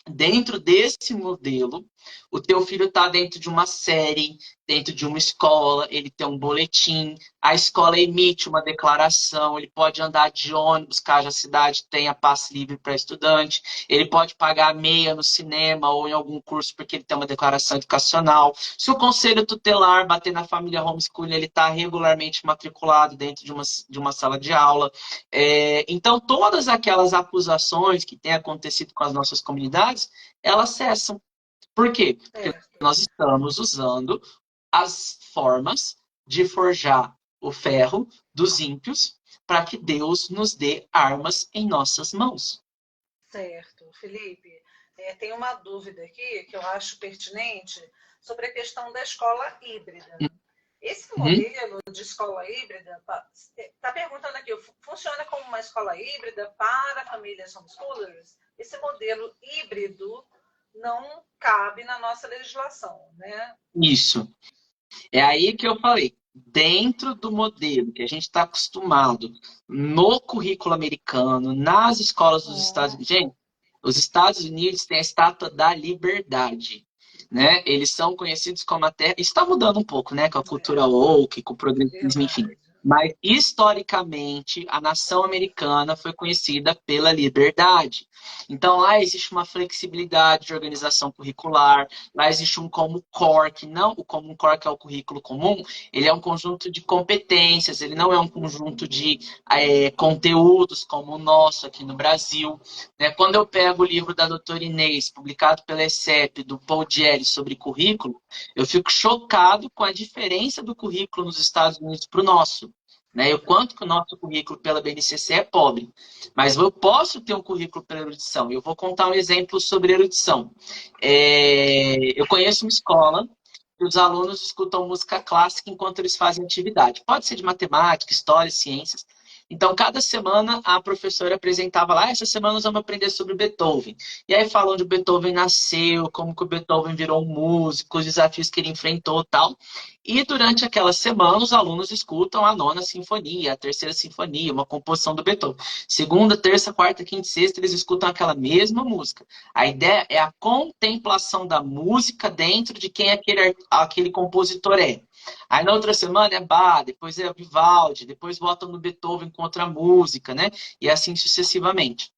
Dentro desse modelo, o teu filho está dentro de uma série, dentro de uma escola, ele tem um boletim, a escola emite uma declaração, ele pode andar de ônibus, caso a cidade tenha passe livre para estudante, ele pode pagar meia no cinema ou em algum curso porque ele tem uma declaração educacional. Se o conselho tutelar bater na família homeschooling, ele está regularmente matriculado dentro de uma sala de aula. Então, todas aquelas acusações que têm acontecido com as nossas comunidades, elas cessam. Por quê? Porque nós estamos usando as formas de forjar o ferro dos ímpios para que Deus nos dê armas em nossas mãos. Certo. Felipe, tem uma dúvida aqui que eu acho pertinente sobre a questão da escola híbrida. Esse modelo de escola híbrida, está perguntando aqui, funciona como uma escola híbrida para famílias homeschoolers? Esse modelo híbrido não cabe na nossa legislação, né? Isso. É aí que eu falei. Dentro do modelo que a gente está acostumado no currículo americano, nas escolas dos Estados Unidos. Gente, os Estados Unidos têm a Estátua da Liberdade. Né? Eles são conhecidos como a terra. Isso está mudando um pouco, né? Com a cultura woke, com o progressismo, enfim. Mas, historicamente, a nação americana foi conhecida pela liberdade. Então, lá existe uma flexibilidade de organização curricular, lá existe um Common Core, que não o Common Core, que é o currículo comum, ele é um conjunto de competências, ele não é um conjunto de conteúdos como o nosso aqui no Brasil. Né? Quando eu pego o livro da doutora Inês, publicado pela ESEP, do Paul Geri, sobre currículo, eu fico chocado com a diferença do currículo nos Estados Unidos para o nosso. Né? E o quanto que o nosso currículo pela BNCC é pobre. Mas eu posso ter um currículo pela erudição. Eu vou contar um exemplo sobre erudição. Eu conheço uma escola que os alunos escutam música clássica enquanto eles fazem atividade. Pode ser de matemática, história, ciências. Então, cada semana, a professora apresentava lá, essa semana nós vamos aprender sobre Beethoven. E aí falam onde o Beethoven nasceu, como que o Beethoven virou um músico, os desafios que ele enfrentou e tal. E durante aquela semana, os alunos escutam a nona sinfonia, a terceira sinfonia, uma composição do Beethoven. Segunda, terça, quarta, quinta e sexta, eles escutam aquela mesma música. A ideia é a contemplação da música dentro de quem aquele compositor é. Aí na outra semana é Bach, depois é Vivaldi, depois voltam no Beethoven com outra música, né? E assim sucessivamente.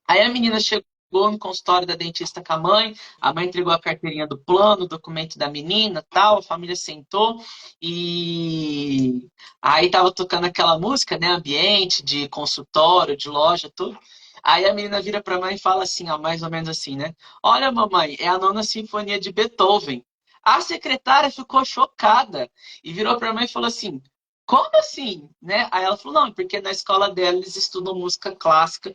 Aí a menina chegou no consultório da dentista com a mãe entregou a carteirinha do plano, o documento da menina, tal, a família sentou e aí tava tocando aquela música, né? Ambiente, de consultório, de loja, tudo. Aí a menina vira pra mãe e fala assim, ó, mais ou menos assim, né? Olha, mamãe, é a nona sinfonia de Beethoven. A secretária ficou chocada e virou para a mãe e falou assim, como assim? Né? Aí ela falou, não, porque na escola dela eles estudam música clássica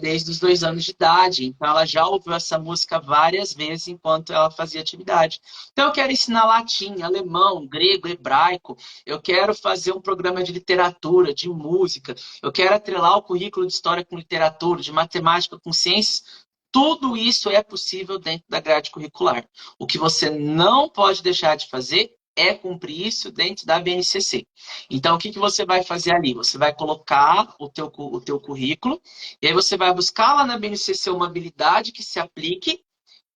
desde os 2 anos de idade. Então ela já ouviu essa música várias vezes enquanto ela fazia atividade. Então eu quero ensinar latim, alemão, grego, hebraico. Eu quero fazer um programa de literatura, de música. Eu quero atrelar o currículo de história com literatura, de matemática com ciências. Tudo isso é possível dentro da grade curricular. O que você não pode deixar de fazer é cumprir isso dentro da BNCC. Então, o que você vai fazer ali? Você vai colocar o teu currículo, e aí você vai buscar lá na BNCC uma habilidade que se aplique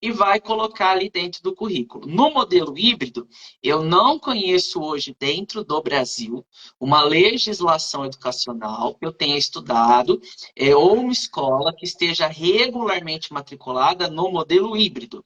e vai colocar ali dentro do currículo. No modelo híbrido, eu não conheço hoje, dentro do Brasil, uma legislação educacional que eu tenha estudado, ou uma escola que esteja regularmente matriculada no modelo híbrido.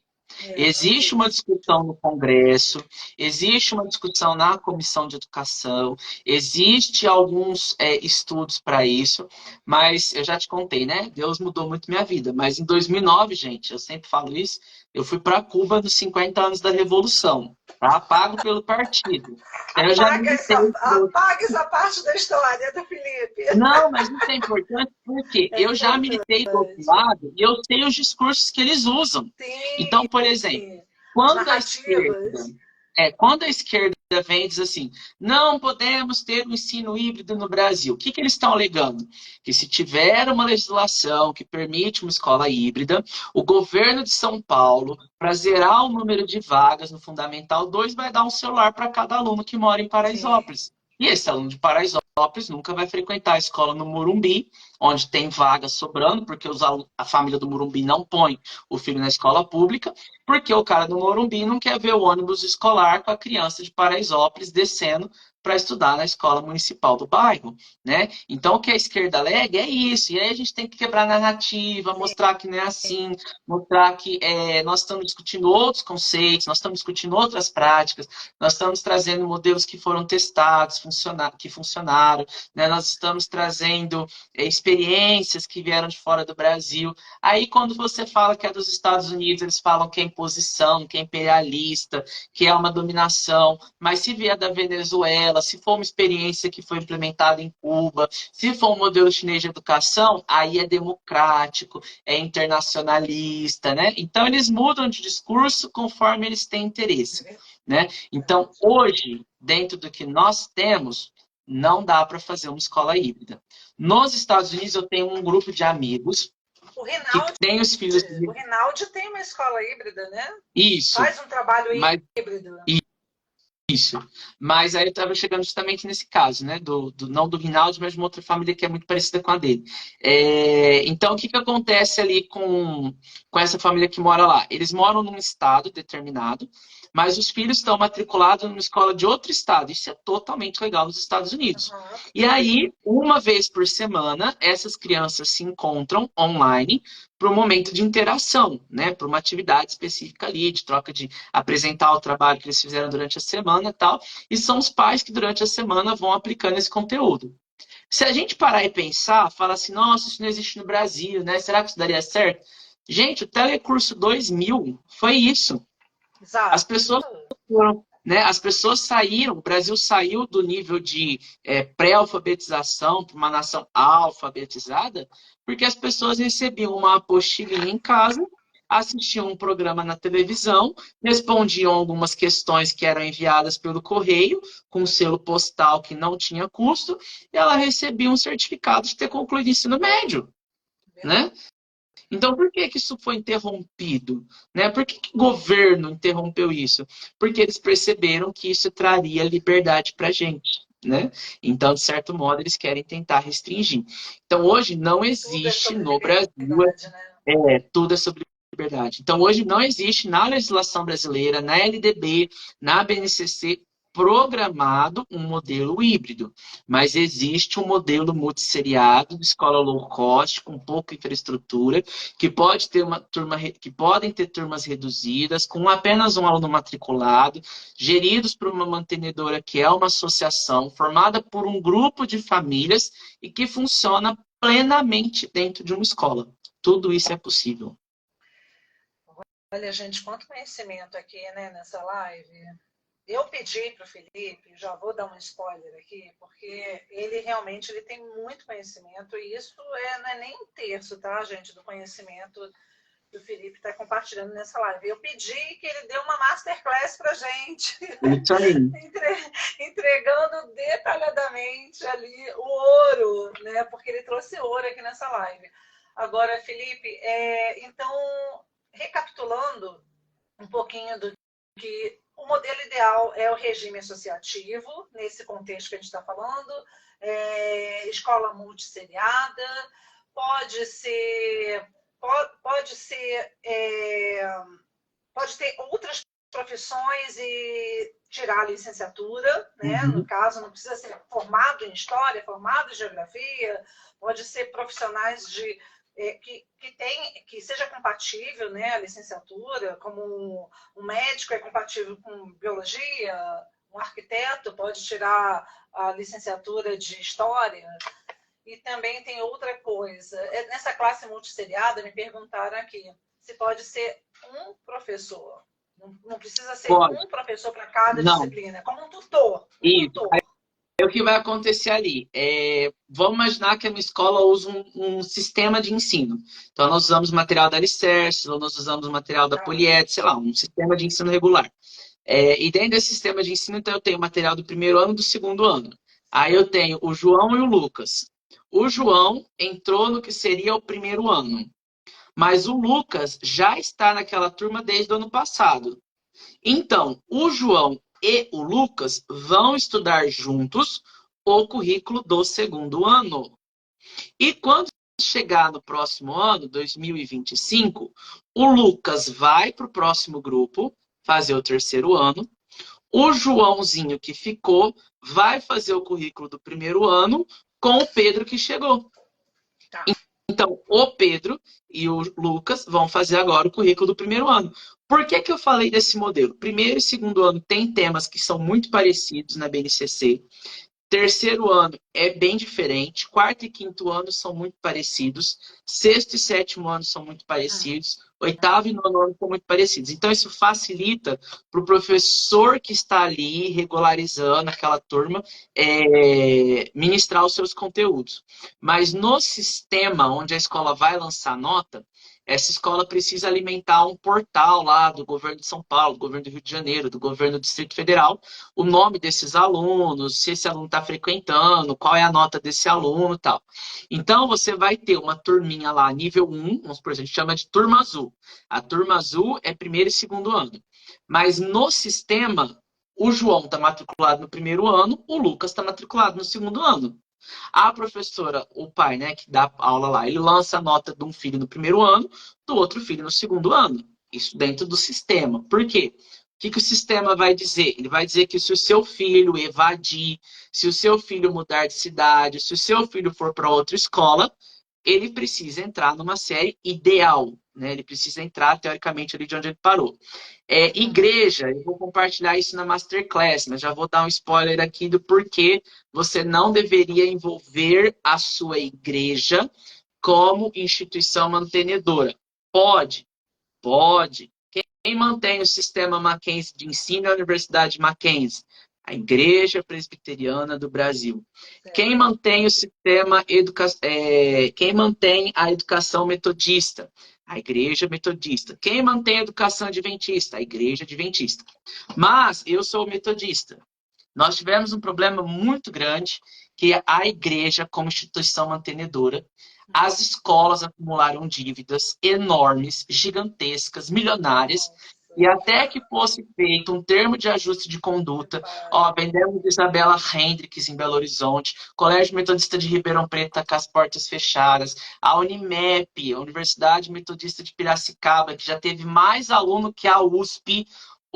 Não Existe uma existe. discussão no Congresso, existe uma discussão na Comissão de Educação, existe alguns estudos para isso, mas eu já te contei, né? Deus mudou muito minha vida. Mas em 2009, gente, eu sempre falo isso, eu fui para Cuba nos 50 anos da Revolução, tá? Pago pelo partido. Eu já militei. Apaga essa parte da história do Felipe. Não, mas isso é importante porque É eu já importante. militei do outro lado e eu sei os discursos que eles usam. Então, por exemplo, Sim. As quando a esquerda, narrativas. quando a esquerda vem e diz assim, não podemos ter um ensino híbrido no Brasil, o que eles estão alegando? Que se tiver uma legislação que permite uma escola híbrida, o governo de São Paulo, para zerar o número de vagas no Fundamental 2, vai dar um celular para cada aluno que mora em Sim. Paraisópolis. E esse aluno de Paraisópolis nunca vai frequentar a escola no Morumbi, onde tem vaga sobrando, porque a família do Morumbi não põe o filho na escola pública, porque o cara do Morumbi não quer ver o ônibus escolar com a criança de Paraisópolis descendo para estudar na escola municipal do bairro, né? Então, o que a esquerda alega é isso. E aí a gente tem que quebrar a narrativa, mostrar que não é assim, mostrar que nós estamos discutindo outros conceitos, nós estamos discutindo outras práticas, nós estamos trazendo modelos que foram testados, que funcionaram, né? Nós estamos trazendo experiências que vieram de fora do Brasil. Aí, quando você fala que é dos Estados Unidos, eles falam que é imposição, que é imperialista, que é uma dominação. Mas se vier da Venezuela, se for uma experiência que foi implementada em Cuba, se for um modelo chinês de educação, aí é democrático, é internacionalista, né? Então, eles mudam de discurso conforme eles têm interesse, né? Então, hoje, dentro do que nós temos, não dá para fazer uma escola híbrida. Nos Estados Unidos, eu tenho um grupo de amigos O que Rinaldi, tem os filhos. o Rinaldi tem uma escola híbrida, né? Isso, Faz um trabalho mas híbrido. isso. Mas aí eu estava chegando justamente nesse caso, né? Não do Rinaldi, mas de uma outra família que é muito parecida com a dele. Então, o que acontece ali com essa família que mora lá? Eles moram num estado determinado, mas os filhos estão matriculados numa escola de outro estado. Isso é totalmente legal nos Estados Unidos. Uhum. E aí, uma vez por semana, essas crianças se encontram online para um momento de interação, né? Para uma atividade específica ali, de troca de apresentar o trabalho que eles fizeram durante a semana e tal. E são os pais que durante a semana vão aplicando esse conteúdo. Se a gente parar e pensar, fala assim, nossa, isso não existe no Brasil, né? Será que isso daria certo? Gente, o Telecurso 2000 foi isso. Exato. As pessoas foram, né? As pessoas saíram, o Brasil saiu do nível de pré-alfabetização para uma nação alfabetizada, porque as pessoas recebiam uma apostilinha em casa, assistiam um programa na televisão, respondiam algumas questões que eram enviadas pelo correio, com selo postal que não tinha custo, e ela recebia um certificado de ter concluído o ensino médio, né? Então, por que isso foi interrompido? Né? Por que o governo interrompeu isso? Porque eles perceberam que isso traria liberdade para a gente. Né? Então, de certo modo, eles querem tentar restringir. Então, hoje não Tudo é existe sobre no Brasil, liberdade, né? tudo é sobre liberdade. Então, hoje não existe na legislação brasileira, na LDB, na BNCC, programado um modelo híbrido, mas existe um modelo multisseriado de escola low cost, com pouca infraestrutura, que pode ter que podem ter turmas reduzidas, com apenas um aluno matriculado, geridos por uma mantenedora que é uma associação, formada por um grupo de famílias e que funciona plenamente dentro de uma escola. Tudo isso é possível. Olha, gente, quanto conhecimento aqui, né, nessa live. Eu pedi para o Felipe, já vou dar um spoiler aqui, porque ele tem muito conhecimento e isso não é nem um terço, tá, gente, do conhecimento que o Felipe está compartilhando nessa live. Eu pedi que ele dê uma masterclass para a gente, Isso aí. entregando detalhadamente ali o ouro, né, porque ele trouxe ouro aqui nessa live. Agora, Felipe, então, recapitulando um pouquinho do que o modelo ideal é o regime associativo, nesse contexto que a gente está falando, escola multisseriada, pode pode ser, pode ter outras profissões e tirar a licenciatura, né? No caso, não precisa ser formado em História, formado em Geografia, pode ser profissionais que seja compatível, né, a licenciatura, como um médico é compatível com Biologia, um arquiteto pode tirar a licenciatura de História. E também tem outra coisa. Nessa classe multisseriada, me perguntaram aqui se pode ser um professor. Não precisa ser um professor para cada disciplina, como um tutor. É o que vai acontecer ali. Vamos imaginar que a minha escola usa um sistema de ensino. Então, nós usamos material da Alicerces, ou nós usamos material da Polied, sei lá, um sistema de ensino regular. E dentro desse sistema de ensino, então, eu tenho material do primeiro ano e do segundo ano. Aí eu tenho o João e o Lucas. O João entrou no que seria o primeiro ano. Mas o Lucas já está naquela turma desde o ano passado. Então, o João e o Lucas vão estudar juntos o currículo do segundo ano. E quando chegar no próximo ano, 2025, o Lucas vai para o próximo grupo fazer o terceiro ano. O Joãozinho que ficou vai fazer o currículo do primeiro ano com o Pedro que chegou. Tá. Então, o Pedro e o Lucas vão fazer agora o currículo do primeiro ano. Por que eu falei desse modelo? Primeiro e segundo ano tem temas que são muito parecidos na BNCC. Terceiro ano é bem diferente. Quarto e quinto ano são muito parecidos. Sexto e sétimo ano são muito parecidos. Oitavo e nono ano são muito parecidos. Então, isso facilita para o professor que está ali regularizando aquela turma ministrar os seus conteúdos. Mas no sistema onde a escola vai lançar nota, essa escola precisa alimentar um portal lá do governo de São Paulo, do governo do Rio de Janeiro, do governo do Distrito Federal, o nome desses alunos, se esse aluno está frequentando, qual é a nota desse aluno e tal. Então, você vai ter uma turminha lá, nível 1, vamos por exemplo, a gente chama de turma azul. A turma azul é primeiro e segundo ano. Mas no sistema, o João está matriculado no primeiro ano, o Lucas está matriculado no segundo ano. A professora, o pai, né, que dá aula lá, ele lança a nota de um filho no primeiro ano, do outro filho no segundo ano. Isso dentro do sistema. Por quê? O que o sistema vai dizer? Ele vai dizer que se o seu filho evadir, se o seu filho mudar de cidade, se o seu filho for para outra escola, ele precisa entrar numa série ideal, né? Ele precisa entrar, teoricamente, ali de onde ele parou. Igreja, eu vou compartilhar isso na Masterclass, mas já vou dar um spoiler aqui do porquê você não deveria envolver a sua igreja como instituição mantenedora. Pode. Quem mantém o sistema Mackenzie de ensino é a Universidade Mackenzie, a Igreja Presbiteriana do Brasil. Quem mantém o sistema quem mantém a educação metodista? A Igreja Metodista. Quem mantém a educação adventista? A Igreja Adventista. Mas eu sou metodista. Nós tivemos um problema muito grande, que a igreja, como instituição mantenedora, as escolas acumularam dívidas enormes, gigantescas, milionárias, e até que fosse feito um termo de ajuste de conduta, vendemos Isabela Hendricks em Belo Horizonte, Colégio Metodista de Ribeirão Preto está com as portas fechadas, a Unimep, a Universidade Metodista de Piracicaba, que já teve mais aluno que a USP,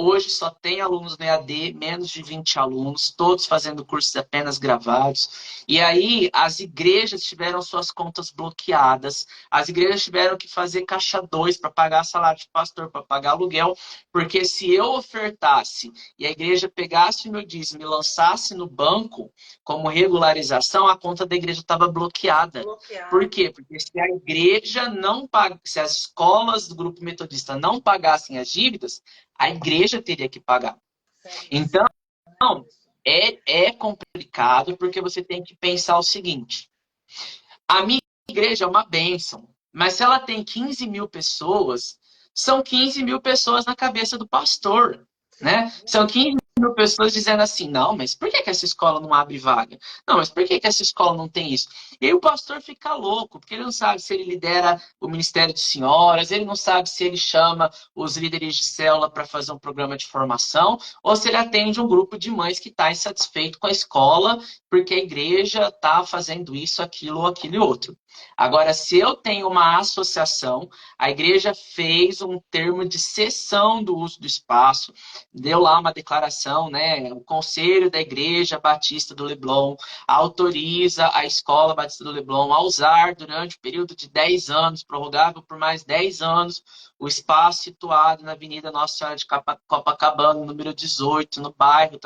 hoje só tem alunos no EAD, menos de 20 alunos, todos fazendo cursos apenas gravados. E aí as igrejas tiveram suas contas bloqueadas, as igrejas tiveram que fazer caixa 2 para pagar salário de pastor, para pagar aluguel, porque se eu ofertasse e a igreja pegasse o meu dízimo e lançasse no banco como regularização, a conta da igreja estava bloqueada. Por quê? Porque se a igreja não paga, se as escolas do grupo metodista não pagassem as dívidas, a igreja teria que pagar. Então, é complicado porque você tem que pensar o seguinte. A minha igreja é uma bênção, mas se ela tem 15 mil pessoas, são 15 mil pessoas na cabeça do pastor, né? São 15 mil pessoas dizendo assim, não, mas por que essa escola não abre vaga? Não, mas por que essa escola não tem isso? E aí o pastor fica louco, porque ele não sabe se ele lidera o Ministério de Senhoras, ele não sabe se ele chama os líderes de célula para fazer um programa de formação, ou se ele atende um grupo de mães que está insatisfeito com a escola, porque a igreja está fazendo isso, aquilo ou aquele outro. Agora, se eu tenho uma associação, a igreja fez um termo de cessão do uso do espaço, deu lá uma declaração, né? O Conselho da Igreja Batista do Leblon autoriza a Escola Batista do Leblon a usar, durante o período de 10 anos, prorrogável por mais 10 anos, o espaço situado na Avenida Nossa Senhora de Copacabana, número 18, no bairro,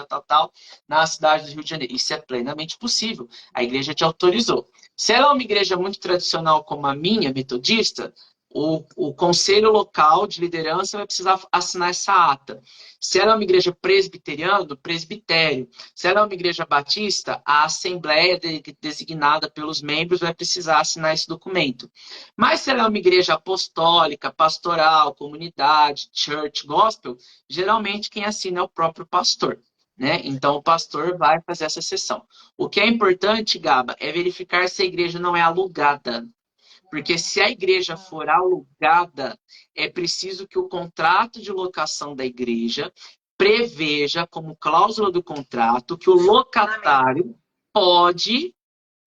na cidade do Rio de Janeiro. Isso é plenamente possível. A igreja te autorizou. Se ela é uma igreja muito tradicional como a minha, metodista, o conselho local de liderança vai precisar assinar essa ata. Se ela é uma igreja presbiteriana, do presbitério. Se ela é uma igreja batista, a assembleia designada pelos membros vai precisar assinar esse documento. Mas se ela é uma igreja apostólica, pastoral, comunidade, church, gospel, geralmente quem assina é o próprio pastor. Né? Então, o pastor vai fazer essa sessão. O que é importante, Gaba, é verificar se a igreja não é alugada. Porque se a igreja for alugada, é preciso que o contrato de locação da igreja preveja, como cláusula do contrato, que o locatário pode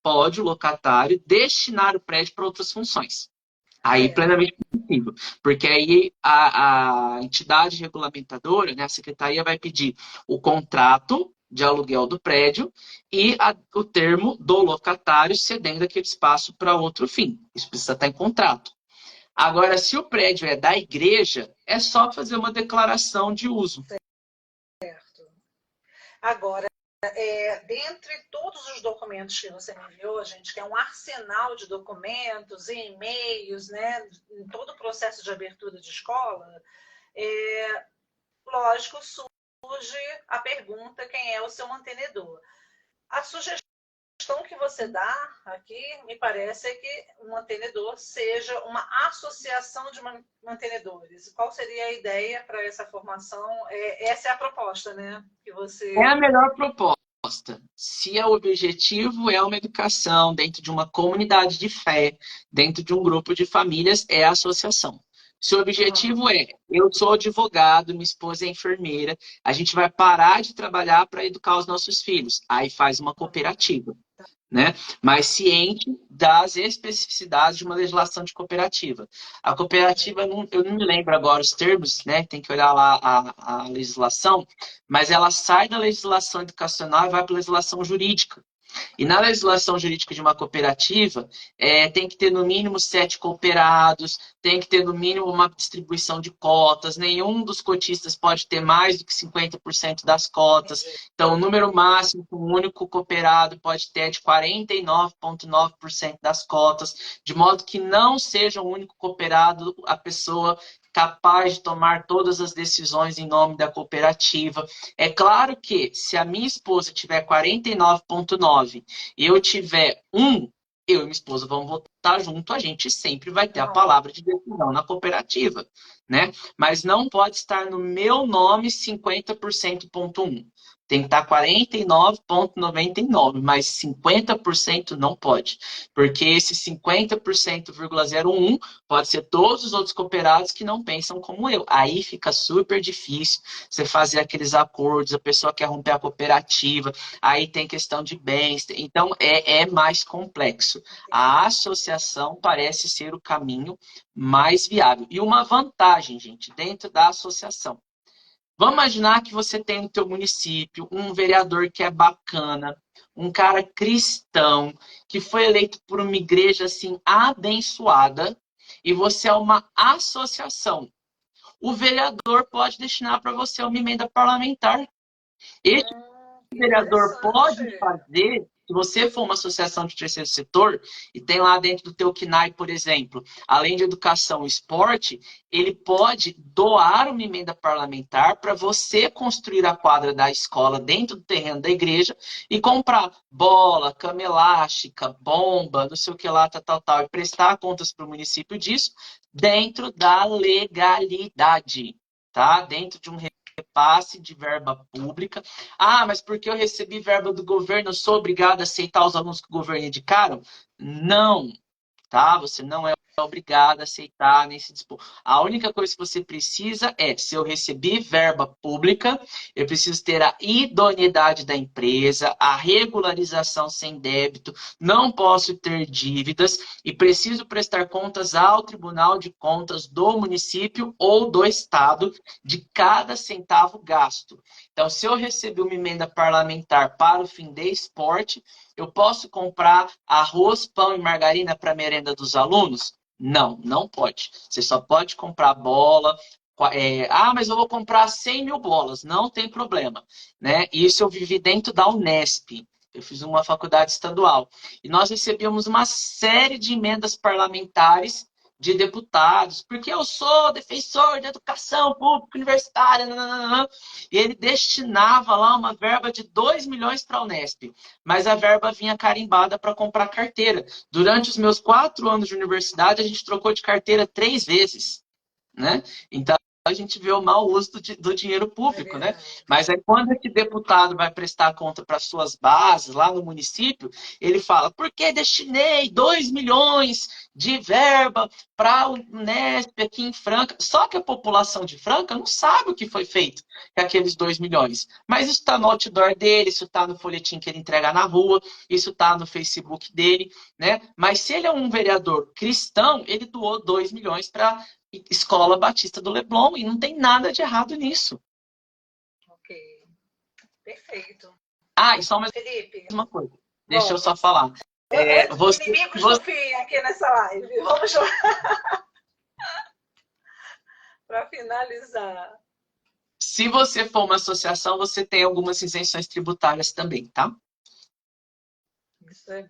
o locatário destinar o prédio para outras funções. Aí, plenamente possível. Porque aí a entidade regulamentadora, né, a secretaria, vai pedir o contrato de aluguel do prédio e o termo do locatário cedendo aquele espaço para outro fim. Isso precisa estar em contrato. Agora, se o prédio é da igreja, é só fazer uma declaração de uso. Certo. Agora, dentre todos os documentos que você me enviou, a gente quer um arsenal de documentos e e-mails, né, em todo o processo de abertura de escola, lógico, surge a pergunta: quem é o seu mantenedor? A sugestão que você dá aqui, me parece, é que o mantenedor seja uma associação de mantenedores. Qual seria a ideia para essa formação? Essa é a proposta, né? Que você... É a melhor proposta. Se o objetivo é uma educação dentro de uma comunidade de fé, dentro de um grupo de famílias, é a associação. Se o objetivo é, eu sou advogado, minha esposa é enfermeira, a gente vai parar de trabalhar para educar os nossos filhos. Aí faz uma cooperativa. Né? Mas ciente das especificidades de uma legislação de cooperativa. A cooperativa, eu não me lembro agora os termos, né? Tem que olhar lá a legislação, mas ela sai da legislação educacional e vai para a legislação jurídica. E na legislação jurídica de uma cooperativa, tem que ter no mínimo 7 cooperados, tem que ter no mínimo uma distribuição de cotas, nenhum dos cotistas pode ter mais do que 50% das cotas. Então, o número máximo que um único cooperado pode ter é de 49,9% das cotas, de modo que não seja um único cooperado a pessoa capaz de tomar todas as decisões em nome da cooperativa. É claro que, se a minha esposa tiver 49,9 e eu tiver 1, eu e minha esposa vamos votar junto, a gente sempre vai ter a palavra de decisão na cooperativa, né? Mas não pode estar no meu nome 50%,1. Tem que estar 49,99, mas 50% não pode. Porque esse 50,01 pode ser todos os outros cooperados que não pensam como eu. Aí fica super difícil você fazer aqueles acordos, a pessoa quer romper a cooperativa, aí tem questão de bens. Então, é mais complexo. A associação parece ser o caminho mais viável. E uma vantagem, gente, dentro da associação. Vamos imaginar que você tem no teu município um vereador que é bacana, um cara cristão, que foi eleito por uma igreja assim abençoada, e você é uma associação. O vereador pode destinar para você uma emenda parlamentar. Esse vereador pode fazer, se você for uma associação de terceiro setor e tem lá dentro do teu CNAE, por exemplo, além de educação e esporte, ele pode doar uma emenda parlamentar para você construir a quadra da escola dentro do terreno da igreja e comprar bola, cama elástica, bomba, não sei o que lá, tal, e prestar contas para o município disso dentro da legalidade, tá? Dentro de um repasse de verba pública. Ah, mas porque eu recebi verba do governo, eu sou obrigado a aceitar os alunos que o governo indicaram? Não, tá? Você não é obrigado a aceitar, nem se dispor. A única coisa que você precisa é, se eu recebi verba pública, eu preciso ter a idoneidade da empresa, a regularização sem débito, não posso ter dívidas e preciso prestar contas ao Tribunal de Contas do município ou do estado de cada centavo gasto. Então, se eu recebi uma emenda parlamentar para o fim de esporte, eu posso comprar arroz, pão e margarina para a merenda dos alunos? Não, não pode. Você só pode comprar bola. Mas eu vou comprar 100 mil bolas. Não tem problema. Né? Isso eu vivi dentro da Unesp. Eu fiz uma faculdade estadual. E nós recebíamos uma série de emendas parlamentares de deputados, porque eu sou defensor de educação pública universitária, nananana, e ele destinava lá uma verba de 2 milhões para a Unesp, mas a verba vinha carimbada para comprar carteira. Durante os meus 4 anos de universidade, a gente trocou de carteira 3 vezes, né? Então, a gente vê o mau uso do dinheiro público, né? Mas aí quando esse deputado vai prestar conta para suas bases lá no município, ele fala, por que destinei 2 milhões de verba para o Unesp aqui em Franca? Só que a população de Franca não sabe o que foi feito com aqueles 2 milhões. Mas isso está no outdoor dele, isso está no folhetim que ele entrega na rua, isso está no Facebook dele, né? Mas se ele é um vereador cristão, ele doou 2 milhões para Escola Batista do Leblon, e não tem nada de errado nisso. Ok, perfeito. E só mais Felipe, uma coisa. Deixa eu só falar. Inimigos do fim aqui nessa live. Vamos lá. Para finalizar. Se você for uma associação, você tem algumas isenções tributárias também, tá? Isso é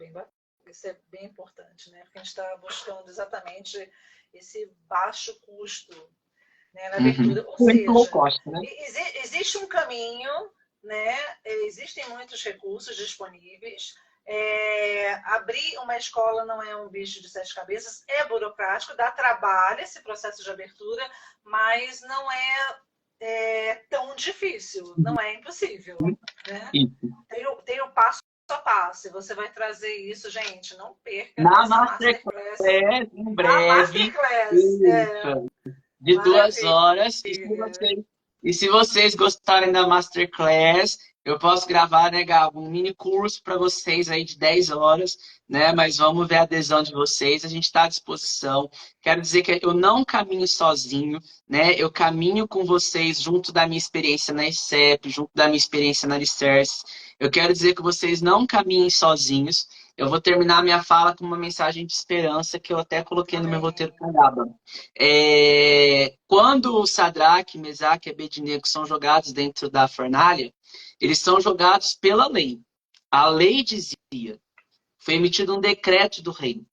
bem importante, né? Porque a gente está buscando exatamente esse baixo custo, né, na abertura. Ou seja, cost, né? Existe um caminho, né? Existem muitos recursos disponíveis. Abrir uma escola não é um bicho de 7 cabeças, é burocrático, dá trabalho esse processo de abertura, mas não é tão difícil, não é impossível, né? Tem o passo a passo, e você vai trazer isso, gente, não perca na essa Masterclass, em breve, de 2 horas. E se vocês gostarem da Masterclass, eu posso gravar, né, Gabo, um mini curso para vocês aí de 10 horas, né? Mas vamos ver a adesão de vocês, a gente está à disposição. Quero dizer que eu não caminho sozinho, né? Eu caminho com vocês junto da minha experiência na ICEP, junto da minha experiência na Alicerce. Eu quero dizer que vocês não caminhem sozinhos. Eu vou terminar minha fala com uma mensagem de esperança que eu até coloquei no meu roteiro com Gaba. Quando o Sadraque, Mesaque e Abednego são jogados dentro da fornalha, eles são jogados pela lei. A lei dizia, foi emitido um decreto do rei.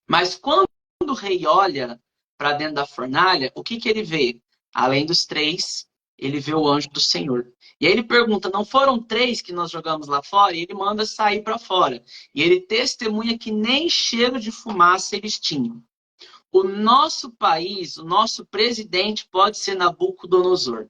Mas quando o rei olha para dentro da fornalha, o que ele vê? Além dos 3, ele vê o anjo do Senhor. E aí ele pergunta, não foram 3 que nós jogamos lá fora? E ele manda sair para fora. E ele testemunha que nem cheiro de fumaça eles tinham. O nosso país, o nosso presidente pode ser Nabucodonosor.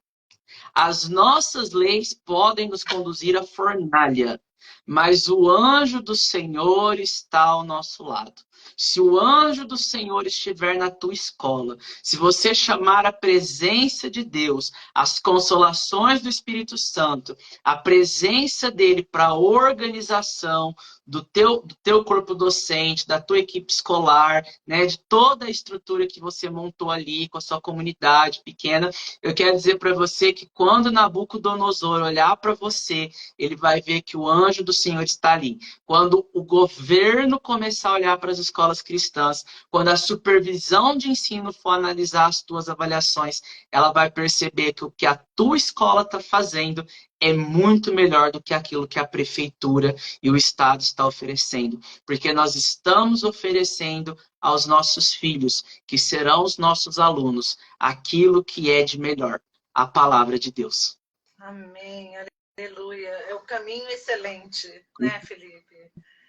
As nossas leis podem nos conduzir à fornalha, mas o anjo do Senhor está ao nosso lado. Se o anjo do Senhor estiver na tua escola, se você chamar a presença de Deus, as consolações do Espírito Santo, a presença dele para a organização do teu corpo docente, da tua equipe escolar, né, de toda a estrutura que você montou ali com a sua comunidade pequena, eu quero dizer para você que quando Nabucodonosor olhar para você, ele vai ver que o anjo do Senhor está ali. Quando o governo começar a olhar para as escolas cristãs, quando a supervisão de ensino for analisar as tuas avaliações, ela vai perceber que o que a tua escola está fazendo é muito melhor do que aquilo que a prefeitura e o Estado está oferecendo. Porque nós estamos oferecendo aos nossos filhos, que serão os nossos alunos, aquilo que é de melhor, a palavra de Deus. Amém, aleluia. É o caminho excelente, né, Felipe?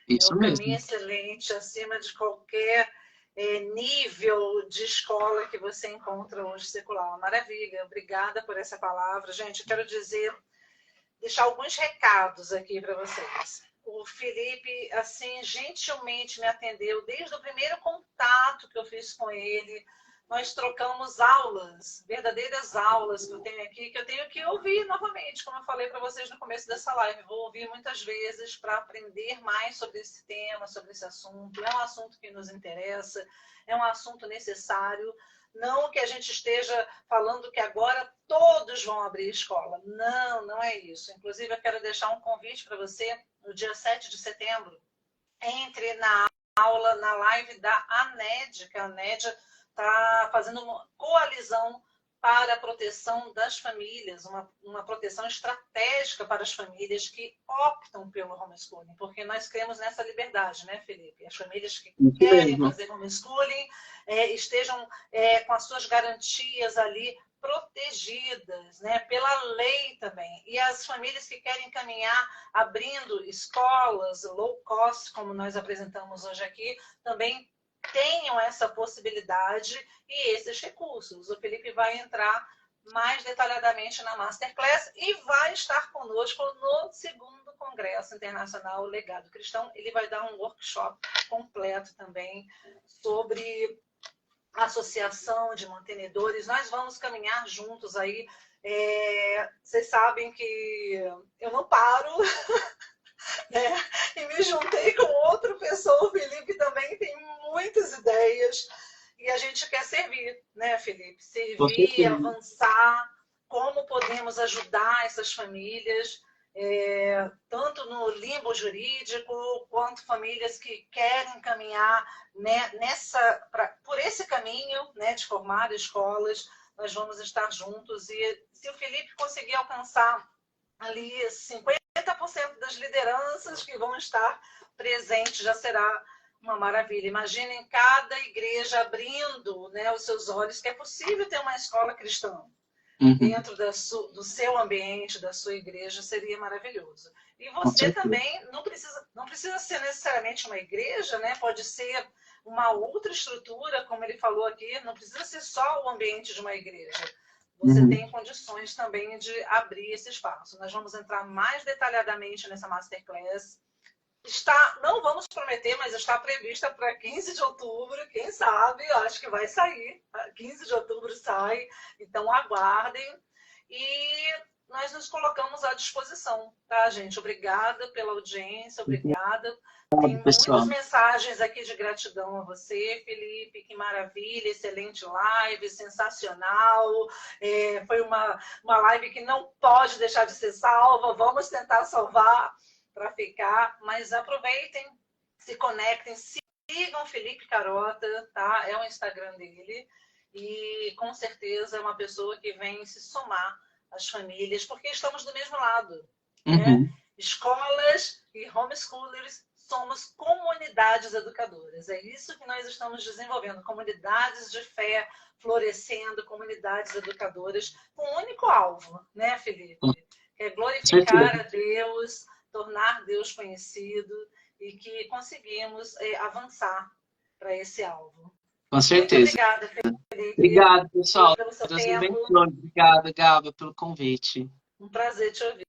Isso é o mesmo. caminho excelente, acima de qualquer nível de escola que você encontra hoje secular. Maravilha, obrigada por essa palavra. Gente, eu quero deixar alguns recados aqui para vocês. o Felipe, assim, gentilmente me atendeu desde o primeiro contato que eu fiz com ele. Nós trocamos aulas, verdadeiras aulas que eu tenho aqui, que eu tenho que ouvir novamente, como eu falei para vocês no começo dessa live. Vou ouvir muitas vezes para aprender mais sobre esse tema, sobre esse assunto. É um assunto que nos interessa, é um assunto necessário. Não que a gente esteja falando que agora todos vão abrir escola. Não, não é isso. Inclusive, eu quero deixar um convite para você no dia 7 de setembro. Entre na aula, na live da ANED, que a ANED está fazendo uma coalizão para a proteção das famílias, uma proteção estratégica para as famílias que optam pelo homeschooling, porque nós cremos nessa liberdade, né, Felipe? As famílias que querem fazer homeschooling estejam com as suas garantias ali protegidas, né, pela lei também. E as famílias que querem caminhar abrindo escolas low cost, como nós apresentamos hoje aqui, também tenham essa possibilidade e esses recursos. O Felipe vai entrar mais detalhadamente na Masterclass e vai estar conosco no segundo Congresso Internacional Legado Cristão. Ele vai dar um workshop completo também sobre associação de mantenedores. Nós vamos caminhar juntos aí. Vocês sabem que eu não paro, né? E me juntei com outra pessoa, o Felipe também tem muitas ideias e a gente quer servir, né, Felipe? Servir, avançar, como podemos ajudar essas famílias, tanto no limbo jurídico, quanto famílias que querem caminhar, né, por esse caminho, né, de formar escolas. Nós vamos estar juntos e se o Felipe conseguir alcançar ali 50% das lideranças que vão estar presentes, já será uma maravilha. Imaginem cada igreja abrindo, né, os seus olhos, que é possível ter uma escola cristã dentro do seu ambiente, da sua igreja, seria maravilhoso. E você também não precisa ser necessariamente uma igreja, né? Pode ser uma outra estrutura, como ele falou aqui, não precisa ser só o ambiente de uma igreja. Você tem condições também de abrir esse espaço. Nós vamos entrar mais detalhadamente nessa Masterclass. Não vamos prometer, mas está prevista para 15 de outubro. Quem sabe, eu acho que vai sair. 15 de outubro sai, então aguardem. E nós nos colocamos à disposição, tá, gente? Obrigada pela audiência, obrigada. Tem muitas mensagens aqui de gratidão a você, Felipe. Que maravilha, excelente live, sensacional. Foi uma live que não pode deixar de ser salva. Vamos tentar salvar para ficar, mas aproveitem, se conectem, sigam o Felipe Carota, tá? É o Instagram dele e com certeza é uma pessoa que vem se somar às famílias, porque estamos do mesmo lado, né? Escolas e homeschoolers somos comunidades educadoras. É isso que nós estamos desenvolvendo, comunidades de fé florescendo, comunidades educadoras com um único alvo, né, Felipe? Que é glorificar a Deus, tornar Deus conhecido e que conseguimos avançar para esse alvo. Com certeza. Muito obrigada, Felipe. Obrigado, pessoal. Pelo seu Deus tempo. abençoe. Obrigado, Gaba, pelo convite. Um prazer te ouvir.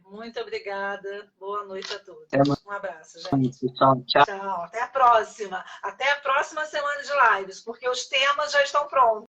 Muito obrigada. Boa noite a todos. Um abraço, gente. Tchau, tchau. Tchau. Até a próxima. Até a próxima semana de lives, porque os temas já estão prontos.